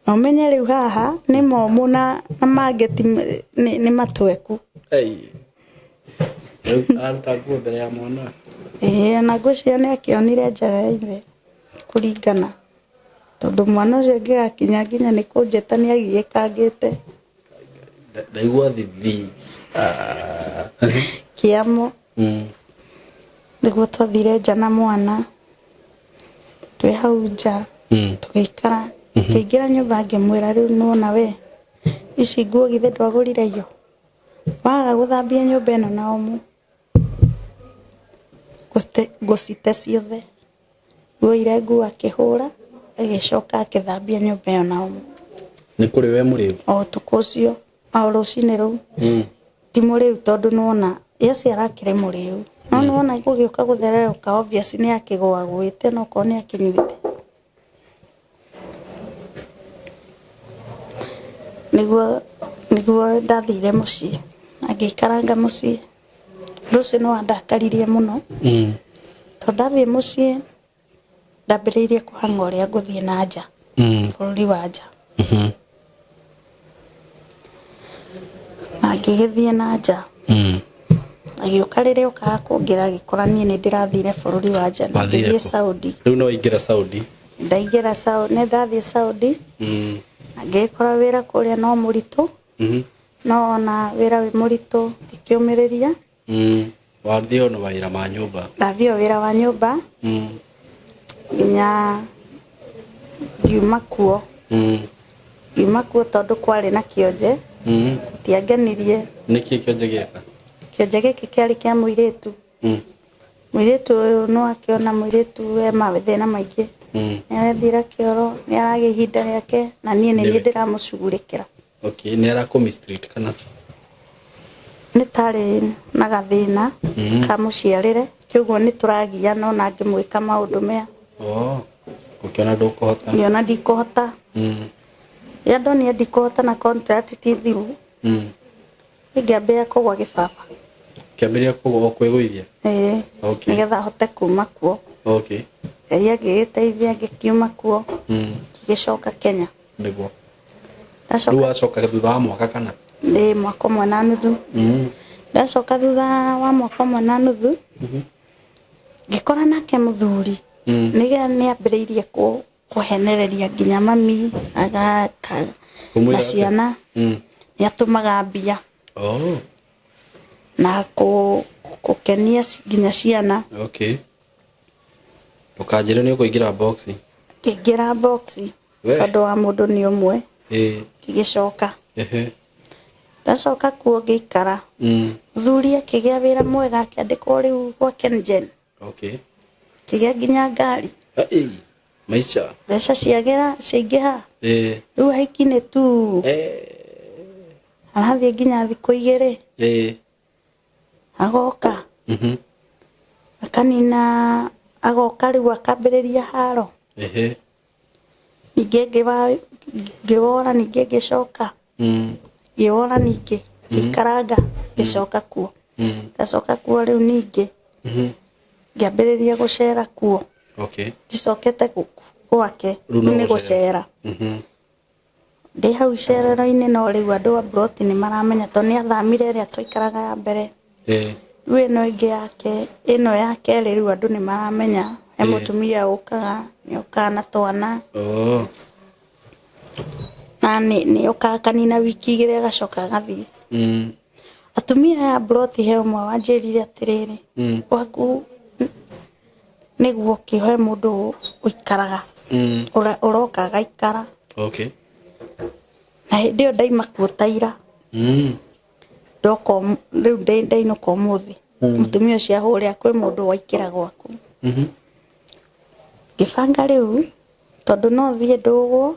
na ũmenye rĩu haha nĩ momũ na mangĩ nĩ matweku aruta nguo mbere ya mwana na ngũcia nĩ akĩonire njaga ya ithe kũringana tondũ mwana ũcio ngĩgakinya nginya nĩ kũnjĩta nĩ agĩĩkangĩte ndaigua thithi kĩamo nĩguo twathire nja na mwana twĩ hau nja tũgĩikara ngĩingĩra nyũmba ngĩmwĩra rĩu nĩwona we ici nguo githĩ ndwagũrire iyo waga gũthambia nyũmba ĩno na omo ngũcite ciothe nguoire nguo akĩhũra agĩcoka akĩthambia nyũmba ĩyo na omo nĩ kũrĩ we mũrĩu o ũtukũ ũcio o rũcinĩ rũu ti mũrĩu tondũ nĩwona yesi arakĩrĩ mũrĩu no nĩwona gũgĩũka gũthererũka obvious nĩ akĩgũagũĩte na okorwo nĩ akĩnyuĩte nĩguo ndathire mũciĩ agĩikaranga mũciĩ rũciũ no andakaririe mũno tondũ ndathiĩ mũciĩ ndambĩrĩirie kũhanga ũrĩa ngũthiĩ na nja bũrũri wa nja na ngĩgĩthiĩ na nja agĩũka rĩrĩa ũkaga kũngĩra agĩkora niĩ nĩ ndĩrathire bũrũri wa nja na ngĩthiĩ Saudi rĩu no ingĩra Saudi ndaingĩra Saudi nĩ ndathiĩ Saudi na ngĩkora wĩra kũrĩa no mũritũ no ona wĩra wĩ mũritũ ngĩkĩũmĩrĩria wathiĩ ona wĩra wa nyũmba ndathiĩ wĩra wa nyũmba nginya ngiuma kuo tondũ kwarĩ na kĩonje gũtiangenirie nĩkĩ kĩonje gĩaka kĩonje gĩkĩ kĩarĩ kĩa mũirĩtu mũirĩtu ũyũ no akĩona mũirĩtu we mathĩna maingĩ nĩarathira kĩoro nĩaragĩa ihinda rĩake na niĩ nĩ ndĩramũcugurĩkĩra nĩ arakũmistreet kana nĩ tarĩ na gathĩna ka mũciarĩre kĩoguo nĩ tũragiana ona ngĩmwĩka maũndũ maya ũkĩona ndũkũhota ngĩona ndikũhota ndonia ndikũhota na contract ti thiru ngĩambĩrĩria kũgwa gĩbaba kĩambĩrĩria kũgwa kwĩgũithia nĩgetha hote kuma kuo Ngai agĩgĩteithia ngĩkiuma kuo ngĩcoka Kenya nĩguo rĩu wacoka thutha wa mwaka kana nĩ mwaka ũmwe na nuthu ndacoka thutha wa mwaka ũmwe na nuthu ngĩkora nake mũthuri nĩ ambĩrĩirie kũhenereria nginya mami agaka na ciana nĩ atũmaga mbia na kukenia nginya ciana. Okay. Ukanjira ni ukuingira box. Kiingira box. Tondu wa mundu ni umwe. Kigicoka. Ndacoka kuo ngikara. Thuri akigia wira mwega akiandikwo riu gwa Kengen. Okay. Kigia nginya ngari. Maisha. Mbeca ciagera ciingiha. Riu haikine tu. Arathie nginya thiku 2. Agoka. Akanina agoka riu akambiriria haro. Ninge ngivora ninge ngicoka. Ngivora ninge ngikaranga ngicoka kuo. Ndacoka kuo riu ninge. Ngiambiriria gucera kuo. Okay. Ndicokete gwake ni gucera. Ndi hau icerero-ini no riu andu a Broti ni maramenya to ni athamire ria twaikaraga ya mbere. Riu ino ingi yake ino yake riu andu ni maramenya he mutumia ukaga ni ukana twana. Na ni ukaga kanina wiki 2 agacoka gathie. Atumia ya Broti he umwe wanjirire atiriri waku niguo kihe mundu uikaraga uroka gaikara. Okay. Na ndio ndaima kuotaira. Ndoko riu ndainuka umuthi. Mutumia cia huria kwi mundu waikira gwaku. Gibanga riu tondu no thie ndugo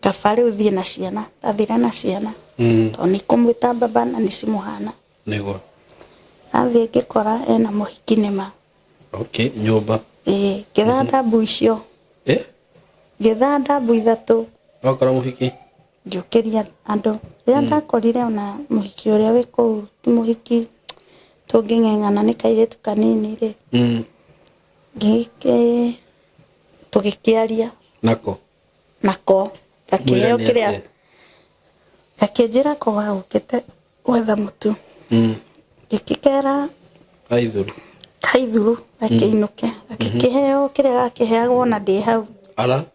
kaba riu thie na ciana. Ndathire na ciana. To ni kumwita baba na ni cimuhana. Niguo. Athie ngikora ena muhiki nima. Okay, nyumba. Ngithanda mbu icio. Ngithanda mbu 3. Wakora muhiki? Ngiukiria andu. Ria ndakorire ona muhiki uria wi kuu ti muhiki tunging'eng'ana ni kairitu kanini ri. Ngike tugikiaria. Nako. Kakiheo kiria. Kakijira ko waukite wetha mutu. Gikikera. Kaithuru akiinuke. Akikiheo kiria gakiheagwo na ndi hau. Ala.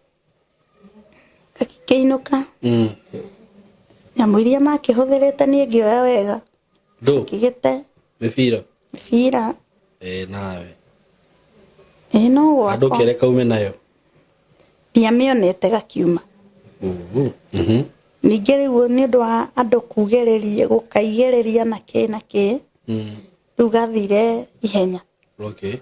Akiinuka. Nyamu iria makihuthirite ni ngioya wega. Kigite. Mibira. Nawe. No gwakwa. Andu kereka ume nayo. Ndiamionete gakiuma. Ninge riu ni undu wa andu kugereria gukaigereria na ki. Riu gathire ihenya. Okay.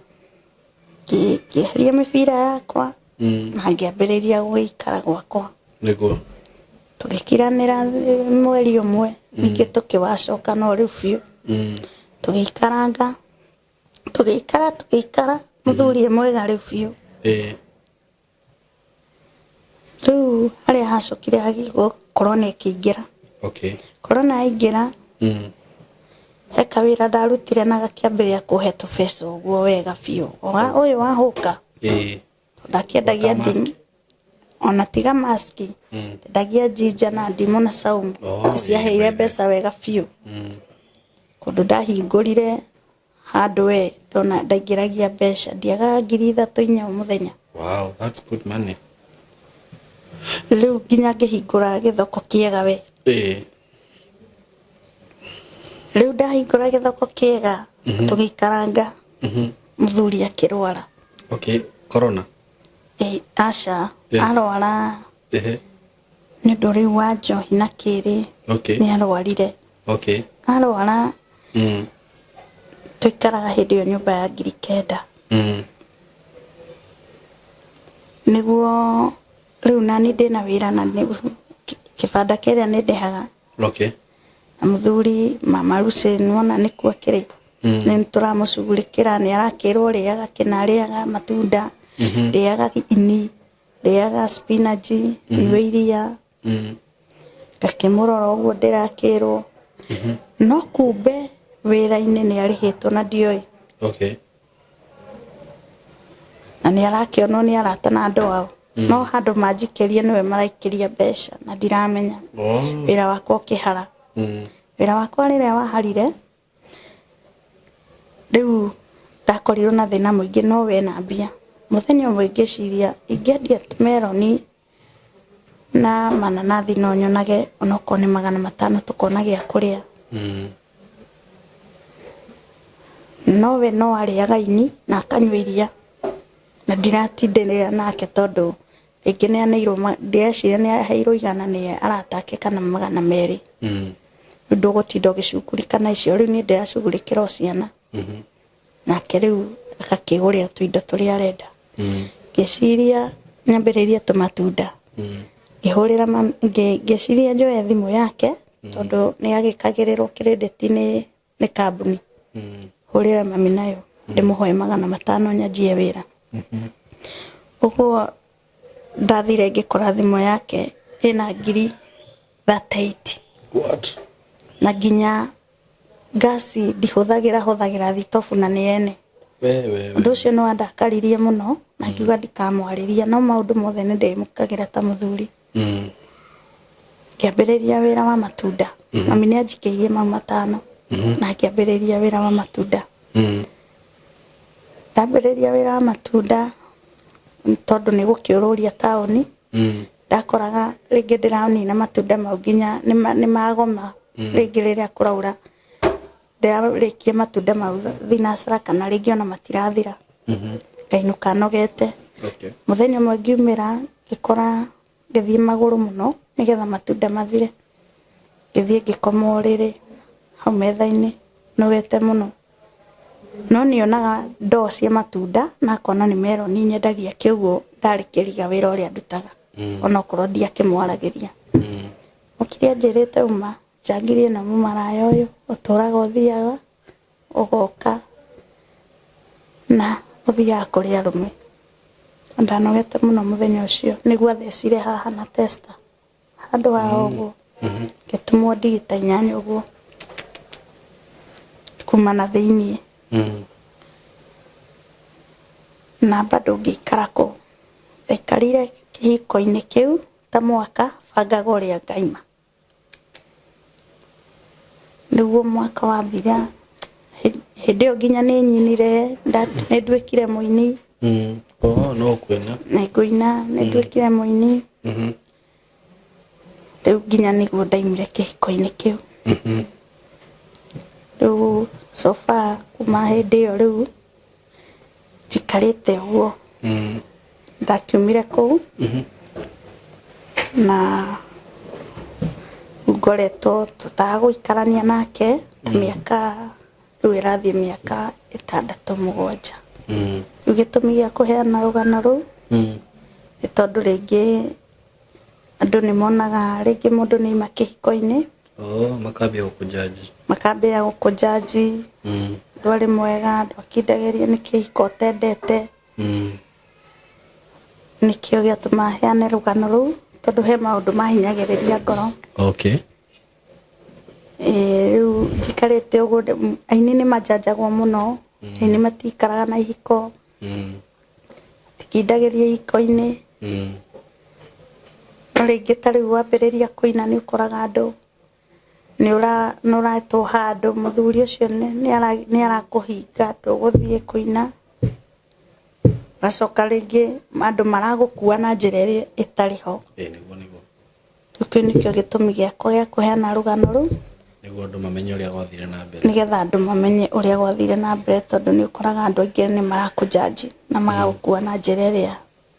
Kiheria mibira yakwa. Na ngiambiriria guikara gwakwa. Niguo. Tugikiranira mweri umwe. Ninge tukiwacoka no riu biu. Tugikaranga. Tugikara. Muthuri mwega riu biu. Riu haria hacokire hagigo corona ikiingira. Okay. Corona yaingira. He kawira ndarutire na gakiambiria kuhe tubeca uguo wega biu. Uyu wahuka. Ndakiendagia ndimu. Ona tiga maski. Ndagia jinja na ndimu na saumu. Ciaheire mbeca wega biu. Kundu ndahingurire handu ndona ndaingiragia mbeca ndiaga 3,000 muthenya. Wow, that's good money. Riu nginya ngihingura githoko kiega we. Riu ndahingura githoko kiega tugikaranga. Muthuri akirwara. Okay, corona. Asha arwara. Ni undu riu wa njohi na kiri. Okay. Ni arwarire. Okay. Arwara. Tuikaraga hindi yo nyumba ya 9,000. Niguo riu nani ndina wira na kibanda kiria ni ndehaga. Okay. Na muthuri mama Lucy nuona ni kwa kiri. Ni turamucugurikira ni arakirwo riaga kinariaga matunda. Riaga ini. Riaga spinach. Iria. Gakimurora uguo ndirakirwo. No kumbe wira-ini ni arihitwo na ndioi. Okay. Na ni arakionwo ni arata na andu ao. No handu manjikerie niwe maraikiria mbeca na ndiramenya. Wira wakwa ukihara. Wira wakwa riria waharire. Riu ndakorirwo na thina muingi no we na mbia. Muthenya umwe ngiciria ingiendia meloni na mananathi no nyonage onoko ni 500 tukona gia kuria. nowe no arĩaga ini na akanyua iria na ndiratindanĩra nake tondũ rĩngĩ nĩaneirwo ndĩreciria nĩaheirwo igana nĩ aratake kana 200 ndũ gũtinda ũgĩcugurika icio rĩu niĩ ndĩracugurĩkĩra o ciana nake rĩu akakĩgũrĩra tũindo tũrĩa arenda ngĩciria nyambĩrĩrie tũmatunda ngĩhũrĩra ngĩciria njoe thimũ yake tondũ nĩagĩkagĩrĩrwo credit nĩ kambuni hũrĩra mami nayo ndĩmũhoe 500 nyanjie wĩra ũguo ndathire ngĩkora thimũ yake ĩna 38,000 what na nginya gasi hũthagĩra thitobu na nĩene ũndũ ũcio nĩ wandakaririe mũno na ngiuga ndikamwarĩria no maũndũ mothe nĩndĩmũkagĩra ta mũthuri ngĩambĩrĩria wĩra wa matunda mami nĩanjikĩirie mau 5 na ngĩambĩrĩria wĩra wa matunda ndambĩrĩria wĩra wa matunda tondũ nĩgũkĩũrũria taũni ndakoraga rĩngĩ ndĩranina matunda mau nginya nĩmagoma rĩngĩ rĩrĩa kũraura ndĩrarĩkia matunda mau thinacara kana rĩngĩ ona matirathira ngainũka nogete mũthenya ũmwe ngiumĩra ngĩkora ngĩthiĩ magũrũ mũno nĩgetha matunda mathire ngĩthiĩ ngĩkoma ũrĩrĩ hau metha-inĩ nogete mũno no nĩonaga ndoo cia matunda na akona nĩ meroni nyendagia kĩuguo ndarĩkĩriga wĩra ũrĩa ndutaga onokorwo ndiakĩmwaragĩria ũkĩrĩa njĩrĩte uma njangirie na mũmaraya ũyũ ũtũraga ũthiaga ũgoka na ũthiaga kũrĩ arũme ndanogete mũno mũthenya ũcio nĩguo athecire haha na testa handũ haha ũguo ngĩtũmwo ndigita 8 ũguo kuma na thĩiniĩ na bado ngĩikara kũ ndaikarire kĩhiko-inĩ kĩu ta mwaka bangaga ũrĩa ngaima nĩguo mwaka wathira hĩndĩ ĩyo nginya nĩnyinire nĩnduĩkire mũini no kwĩna nĩnduĩkire mũini rĩu nginya nĩguo ndaimire kĩhiko-inĩ kĩu rĩu sofa kuma hĩndĩ ĩyo rĩu njikarĩte ũguo ndakiumire kũu na ngoretwo tũtagũikarania nake ta mĩaka rĩu ĩrathiĩ mĩaka 6-7 rĩu gĩtũmi gĩa kũheana rũgano rũu nĩ tondũ rĩngĩ andũ nĩmonaga rĩngĩ mũndũ nĩima kĩhiko-inĩ makambia gũkũnjaji ndwarĩ mwega ndwakindagĩria nĩ kĩhiko ũtendete nĩkĩo gĩatũma heane rũgano rũu tondũ he maũndũ mahinyagĩrĩria ngoro rĩu njikarĩte ũguo aini nĩmanjanjagwo mũno aini matikaraga na ihiko tikindagĩria ihiko-inĩ no rĩngĩ ta rĩu wambĩrĩria kũina nĩũkoraga andũ nĩũretwo handũ mũthuri ũcio nĩarakũhinga ndũgũthiĩ kũina gacoka rĩngĩ andũ maragũkua na njĩra ĩrĩa ĩtarĩ ho kĩu nĩkĩo gĩtũmi gĩakwa gĩa kũheana rũgano rũu nĩguo andũ mamenye ũrĩa gwathire na mbere nĩgetha andũ mamenye ũrĩa gwathire na mbere tondũ nĩũkoraga andũ aingĩ nĩmarakũnjanji na magagũkua na njĩra ĩrĩa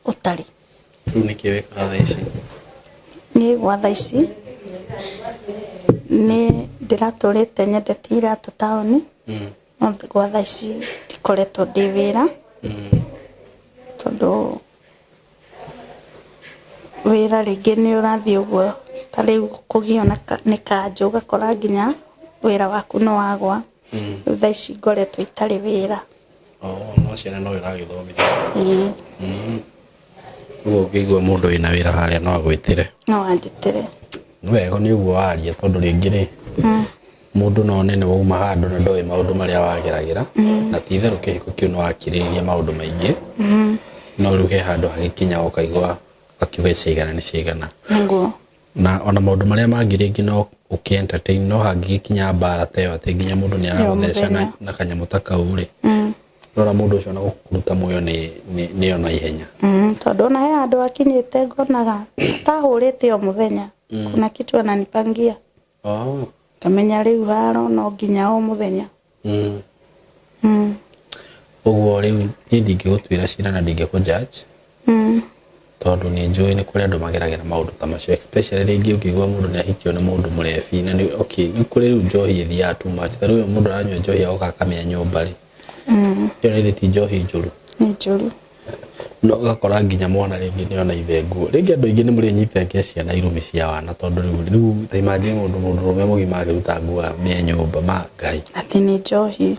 ũtarĩ rĩu nĩkĩo wĩkaga thaa ici niĩ gwa thaa ici nĩ ndĩratũrĩte nyendete iratũ taũni no gwa thaa ici ndikoretwo ndĩ wĩra tondũ wĩra rĩngĩ nĩũrathiĩ ũguo ta rĩu kũgio nĩ kanjũ ũgakora nginya wĩra waku nĩwagwa rĩu thaa ici ngoretwo itarĩ wĩra no ciana no ĩragĩthomithia ũguo ũngĩigua mũndũ wĩna wĩra harĩa no agwĩtĩre no anjĩtĩre wega nĩ ũguo waria tondũ rĩngĩ rĩ mũndũ no nene wauma handũ na ndoĩ maũndũ marĩa wageragĩra na ti itherũ kĩhiko kĩu nĩ wakirĩrĩria maũndũ maingĩ no rĩu he handũ hagĩkinya ũkaigua akiuga ciigana nĩ ciigana na ona maũndũ marĩa mangĩ rĩngĩ no ũkĩ-entertain no hangĩgĩkinya mbara ta ĩyo atĩ nginya mũndũ nĩaragũtheca na kanyamũ ta kau rĩ rora mũndũ ũcio na gũkũruta muoyo nĩ ona ihenya tondũ ona he andũ akinyĩte ngonaga tahũrĩte o mũthenya kuna kitu ananipangia kamenya rĩu haro no nginya o mũthenya Uguo riu ni ndingigutwira cira na ndingikujudge tondu ni njui ni kuri andu mageragira maundu ta macio, especially ringi ukigwa mundu ni ahikio ni mundu murebi na ni okay ni kuri riu njohi ithia too much ta riu mundu aranyua njohi agoka akamenya nyumba ri yo ni ti njohi njuru ni njuru no gakora nginya mwana ringi ni ona ithengu ringi andu ingi ni muri nyite ke ciana irumi cia wana tondu riu ta imagine mundu rume mugima akiruta ngua me nyumba ma ngai ati ni njohi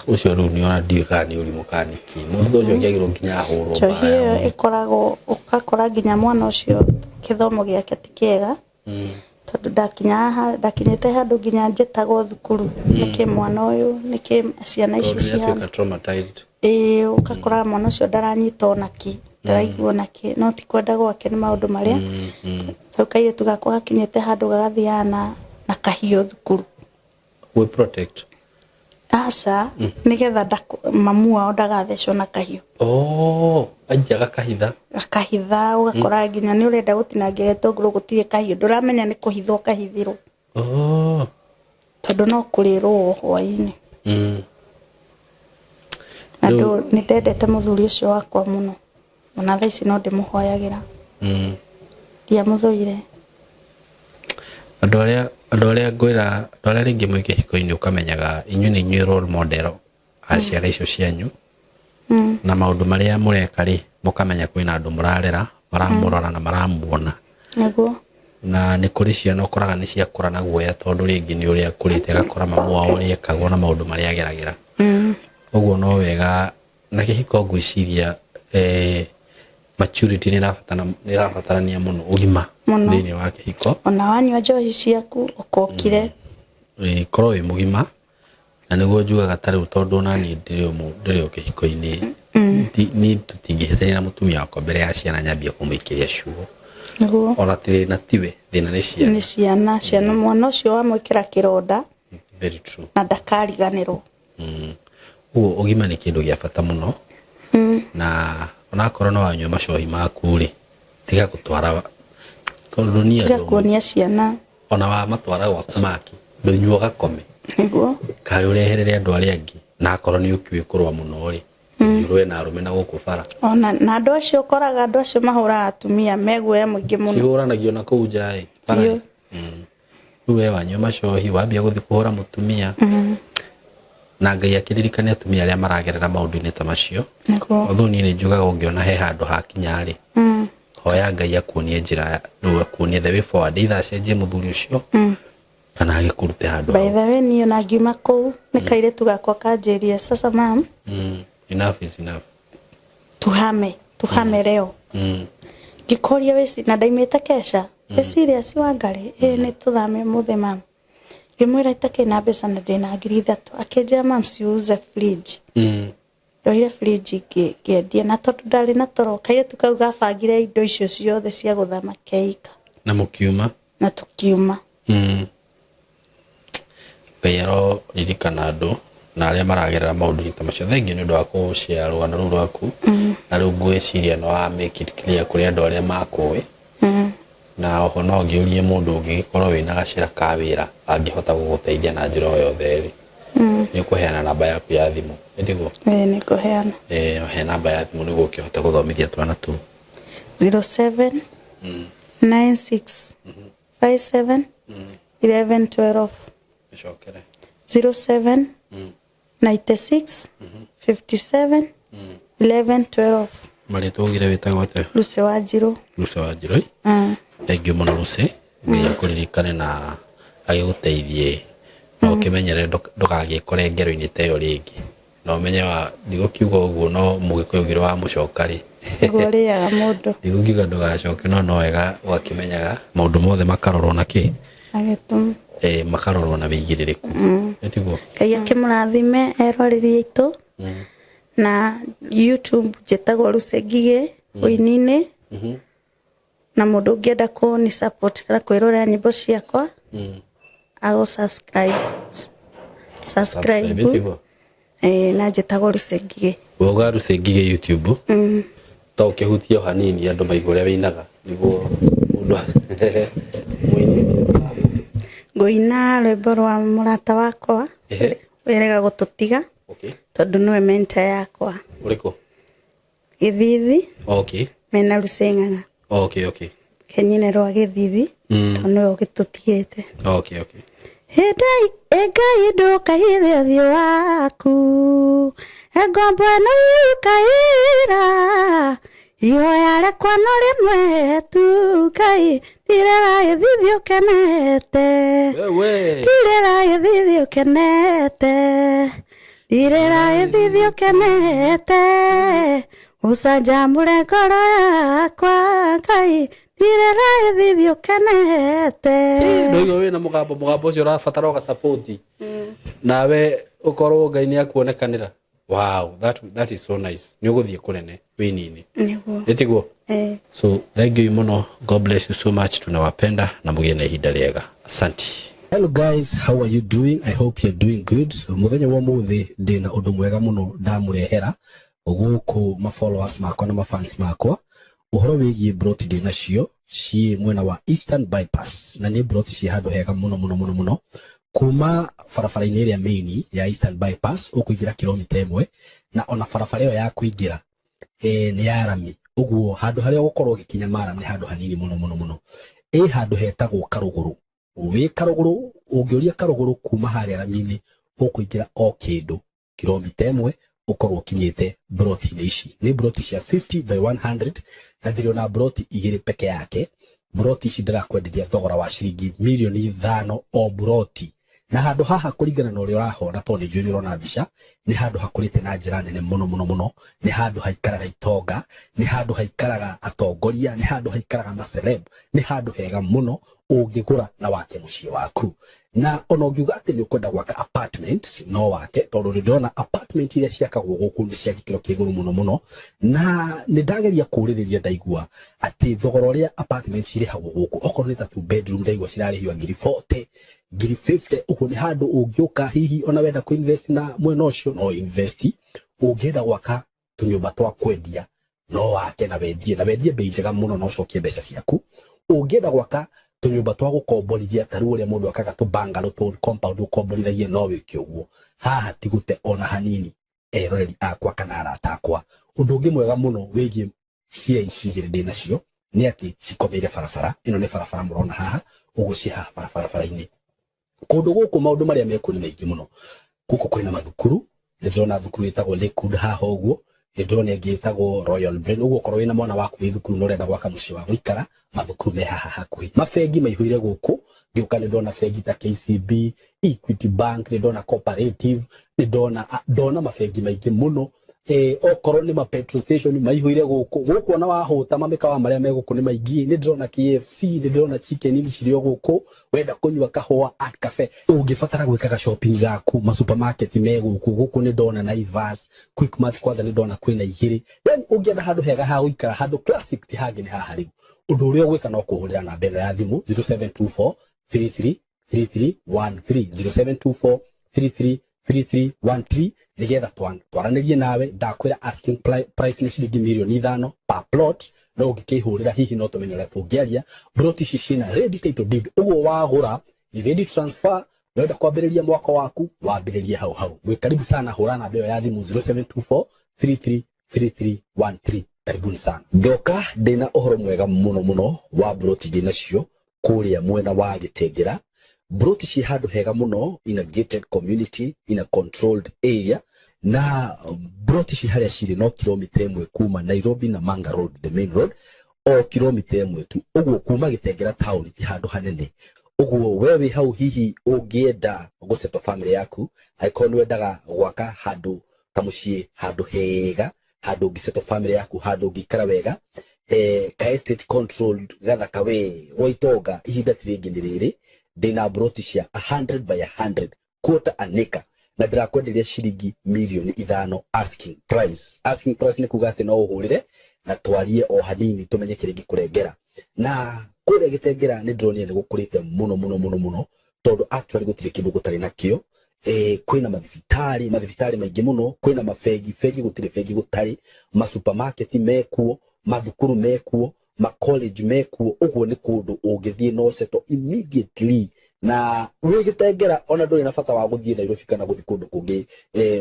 ucio riu ni ona ndiika ni uri mukaniki mundu ucio kiagirwo nginya ahurwo njohi iyo ikoragwo ukakora nginya mwana ucio kithomo giake ti kiega tondu ndakinyite handu nginya njitagwo thukuru niki mwana uyu niki ciana ici cia traumatized ukakora mwana ucio ndaranyita onaki ndaraigua naki no ti kwenda gwake ni maundu maria ukaire tugakwa gakinyite handu gagathiana na kahio thukuru we protect asa nigetha mamu wao ndagathecwo na kahio ajia gakahitha ugakora nginya ni urenda gutinangia gitunguru gutire kahio nduramenya ni kuhithwo kahithirwo tondu no kurirwo hwaini andu ni ndendete muthuri ucio wakwa muno ona thaa ici no ndimuhoyagira dia muthuire andu aria ngwira andu aria ringi mwike hiko-ini ukamenyaga inyu ni inyu role model aciara icio cianyu na maundu maria mureka ri mukamenya kwina andu murarera maramurora na maramuona niguo na ni kuri ciana ukoraga ni ciakura na guoya tondu ringi ni uria kurite gakora mamu wao uria kagwo na maundu maria ageragira uguo no wega na kihiko ngwiciria maturity ni rabatarania muno ugima thini wa kihiko ona wanyua njohi ciaku ukokire korwo wi mugima na niguo njugaga tari tondu na ni ndirio kihiko-ini ni tutingihitania na mutumia wakwa mbere ya ciana nyambia kumuikiria ciugo niguo ona tiri na tiwe thina ni ciana mwana ucio wamwikira kironda very true na ndakariganirwo uguo ugima ni kindu gia bata muno na ona korwo no wanyua macohi maku ri tiga gutwara tondu ni tiga kuonia ciana ona wa matwara gwaku maki ndunyuo gakome niguo kari ureherere andu aria angi na korwo ni ukiwe kurwa muno ri urwe na arume na guku bara ona na andu acio koraga andu acio mahura atumia meguoya muingi muno cihuranagio na kuu njai bara we wanyua macohi wambia guthi kuhura mutumia na ngai akiririkania atumia aria maragerera maundu-ini ta macio niguo ni njugaga ungiona he handu hakinya ri hoya ngai akuonie njira riu akuonie the way forward either cenjie muthuri ucio kana agikurute handu by the way niyo na ngiuma kuu ni kaire tugakwa kanjiria sasa mam enough is enough tuhame leo gikoria wesi na ndaimite kesha serious wangari ni tuthame muthe mam ngimwira itake na mbeca na ndina ngiri 3 akenjia mam siuze fridge ndoire fridge ngiendia na tondu ndari na toro kaire tukauga bangire indo icio ciothe cia guthama keika na mukiuma na tukiuma pero ririkana andu na aria maragerera maundu ta macio thengi ni ndu wa kushare rugano ruru rwaku na riu ngwiciria no wa make it clear kuri andu aria makuwi na oho no ngiurie mundu ungikorwo wina gacira ka wira angihota guguteithia na njira yothe ri ni kuheana namba yaku ya thimu ndiguo ni kuheana he namba ya thimu niguo ukihota guthomithia twana tu 07 96 57 11 12 shokere 07 96 57 11 12 mari tugire witagwo te Luce Wanjiru thank you muno Luce nginya kuririkane na agiguteithie no kimenyere ndugagikore ngero-ini teyo ringi no menye wa ndigukiuga uguo no mugikuyugire wa mucokari goriaga mundu ndigukiuga ndugacoke no wega wakimenyaga maundu mothe makarorwo na ki agetum makarorwo na wigiririku ndiguo Ngai akimurathime eroreri itu na YouTube jetagwo Luce Ngige uinini na mundu ngienda ku ni support kana kwirorera nyimbo ciakwa ago subscribe na jetagwo Luce Ngige woga Luce Ngige YouTube ta ukihutio hanini andu maigu ria winaga niguo mundu ngoina rwimbo rwa murata wakwa werega gututiga Okay. Tondu niwe mentor yakwa. Uriko? Githithi. Okay. Mena Ruseng'ang'a. Okay. Kenyine rwa Githithi. Tondu niwe ugitutigite. Okay. Hindai engai ndukaire thio waku. Engombo ĩno yukaira. Ihoya rĩakwa no rĩmwe tu Ngai. Ndirera Githithi ukenete. Ndirera Githithi ukenete. Ndirera Githithi ukenete. Ucanjamũre ngoro yakwa Ngai. Ndirera Githithi ukenete. Ndoigo wina mugambo ucio urabatara uga support. Nawe ukorwo Ngai ni akuonekanira. Wow, that is so nice. Ni uguthie kunene winini. Etiguo. So thank you muno. God bless you so much. Tunawapenda na mugie na ihinda riega. Asante. Hello guys, how are you doing? I hope you're doing good. Muthenya wa muthi ndina undu mwega muno ndamurehera guku ma followers makwa na ma fans makwa. Uhoro wigie broti ndina cio ci mwena wa Eastern Bypass na ni broti ci handu hega muno kuma farafara-ini iria main ya Eastern Bypass ukuingira kilomita 1 na ona farafara iyo ya kuingira ni ya rami. Uguo handu haria gukorwo gikinya Mara ni handu hanini muno handu hetagwo Karuguru. Wi Karuguru ungioria Karuguru kuma haria rami-ini ukuingira o kindu kilomita 1 ukorwo kinyite broti ici ni broti cia 50 by 100 na ndiriona broti igiri peke yake. Broti ici ndirakwenderia thogora wa ciringi milioni 5 o broti. Na handu haha kuringana na uria urahona to ni njui ni urona mbica ni handu hakurite na njira nene muno. Ni handu haikaraga itonga, ni handu haikaraga atongoria, ni handu haikaraga maceleb, ni handu hega muno ungigura na wake muciĩ waku. Na ona ungiuga ati ni ukwenda gwaka apartment no wake tondu ndona apartment iria ciakagwo guku ni cia gikiro kiguru muno na ni ndageria kuririria ndaigua ati thogora uria apartment irihagwo guku okorwo ni ta 2 bedroom ndaigua cirarihio ngiri 40 ngiri 50. Uko ni handu ungiuka hihi ona wenda ku invest na mwena ucio no invest. Ungienda gwaka tunyumba twa kwendia no wake na wendie bei njega muno no cokie mbeca ciaku. Ungienda gwaka tunyumba twa gukomborithia taru uria mundu akaga tu bangalo tu compound ukomborithagie no wiki uguo haha tigute ona hanini eroreri akwa kana arata akwa. Undu ungi mwega muno wigie cia ici igiri ndina cio ni ati cikomeire barabara ino ni barabara murona haha ugucia haha barabara-ini. Kundu guku maundu maria meku ni maingi muno. Guku kwina mathukuru ndona thukuru itagwo Lakewood haha uguo ndona ingi itagwo Royal Brain. Uguo korwo wina mwana waku wi thukuru no renda gwaka muciĩ wa guikara mathukuru me haha hakuhi. Mafengi maihuire guku ngiuka ndona fengi ta KCB, Equity Bank, ndona Cooperative, ndona mafengi maingi muno. Okorwo ni ma petrol station maihuire guku ona wahuta mamikawa maria me guku ni maingi. Ndona KFC, ndona Chicken Inn cirio guku. Wenda kunyua kahua at cafe ungibatara gwikaga shopping gaku ma supermarket me guku ndona Naivas, Quickmart kwanza ndona kwina igiri. Yani ungienda handu hega ha guikara handu classic ti hangi ni haha riu. Undu uria gwika no kuhurira na mbere ya thimu 0724 333313 0724 333313 nigetha twaranirie nawe. Ndakwira asking price ni ciringi milioni 5 per plot. No ngikihurira hihi no tumenye uria tungiaria. Broti ici cina ready title deed. Uguo wagura ni ready transfer. Wenda kwambiriria mwako waku wambiririe hau. Mwe karibu sana, hura na mbeo ya thimu 0724 333313. Karibuni sana. Ndoka ndina uhoro mwega muno wa broti ndina cio kuria mwena wa Gitengera. Broti ci handu hega muno in a gated community, in a controlled area. Na broti ci haria ciri no kilomita 1 kuma Nairobi na Manga Road, the main road, o kilomita 1 tu. Uguo kuma Gitengera town ti handu hanene. Uguo wewe hau hihi ungienda guceto family yaku aikoni wendaga gwaka handu ta muciĩ handu hega, handu ngiceto family yaku handu ngikara wega, ka estate controlled gathaka we waitonga ihinda tiringi ni riri ndina broti cia 100 by 100 quarter an acre na ndirakwenderia ciringi milioni 5 asking price ni kuga ati no uhurire na twarie o hanini tumenye kiringi kurengera. Na kule Gitengera ni drone ni gukurite muno tondu actually gutire kindu gutari nakio. Kwina mathibitari maingi muno, kwina mafegi gutire fegi gutari, ma supermarket mekuo, mathukuru mekuo, ma college mekuo. Uguo ni kundu ungithie no seto immediately na wigitengera ona nduri na bata wa guthie Nairobi kana guthi kundu kungi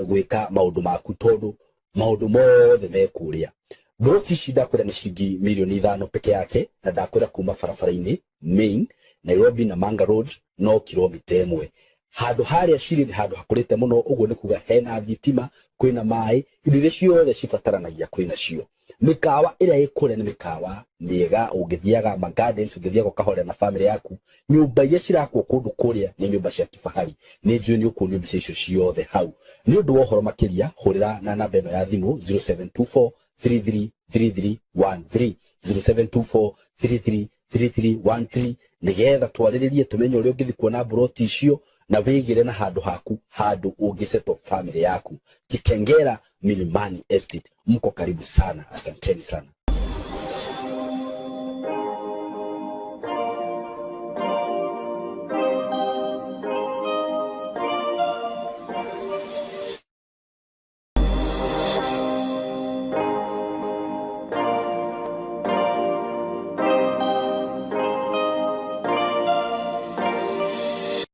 gwika maundu maku tondu maundu mothe mekuria. Broti shida kwenda ni shilingi milioni 5 peke yake, na ndakwira kuma barabara-ini main Nairobi na Manga Road no kilomita 1. Handu haria shiri ni handu hakurite muno, uguo ni kuga hena thitima, kwina mai, indo ciothe cibataranagia kwina cio. Mikawa ira ikure ni mikawa miega, ungithiaga ma gardens, ungithiaga kahore na family yaku. Nyumba iria cirakwo kundu kuria ni nyumba cia kifahari, ni njui ni uku nyumba icio ciothe hau. Ni undu wa uhoro makiria hurira na namba ino ya thimu 0724 333313 0724333313 nigetha twariririe tumenye uria ungithi kuona broti icio na wigire na handu haku, handu ungiseto family yaku. Kitengera Milimani Estate, mko karibu sana. Asanteni sana.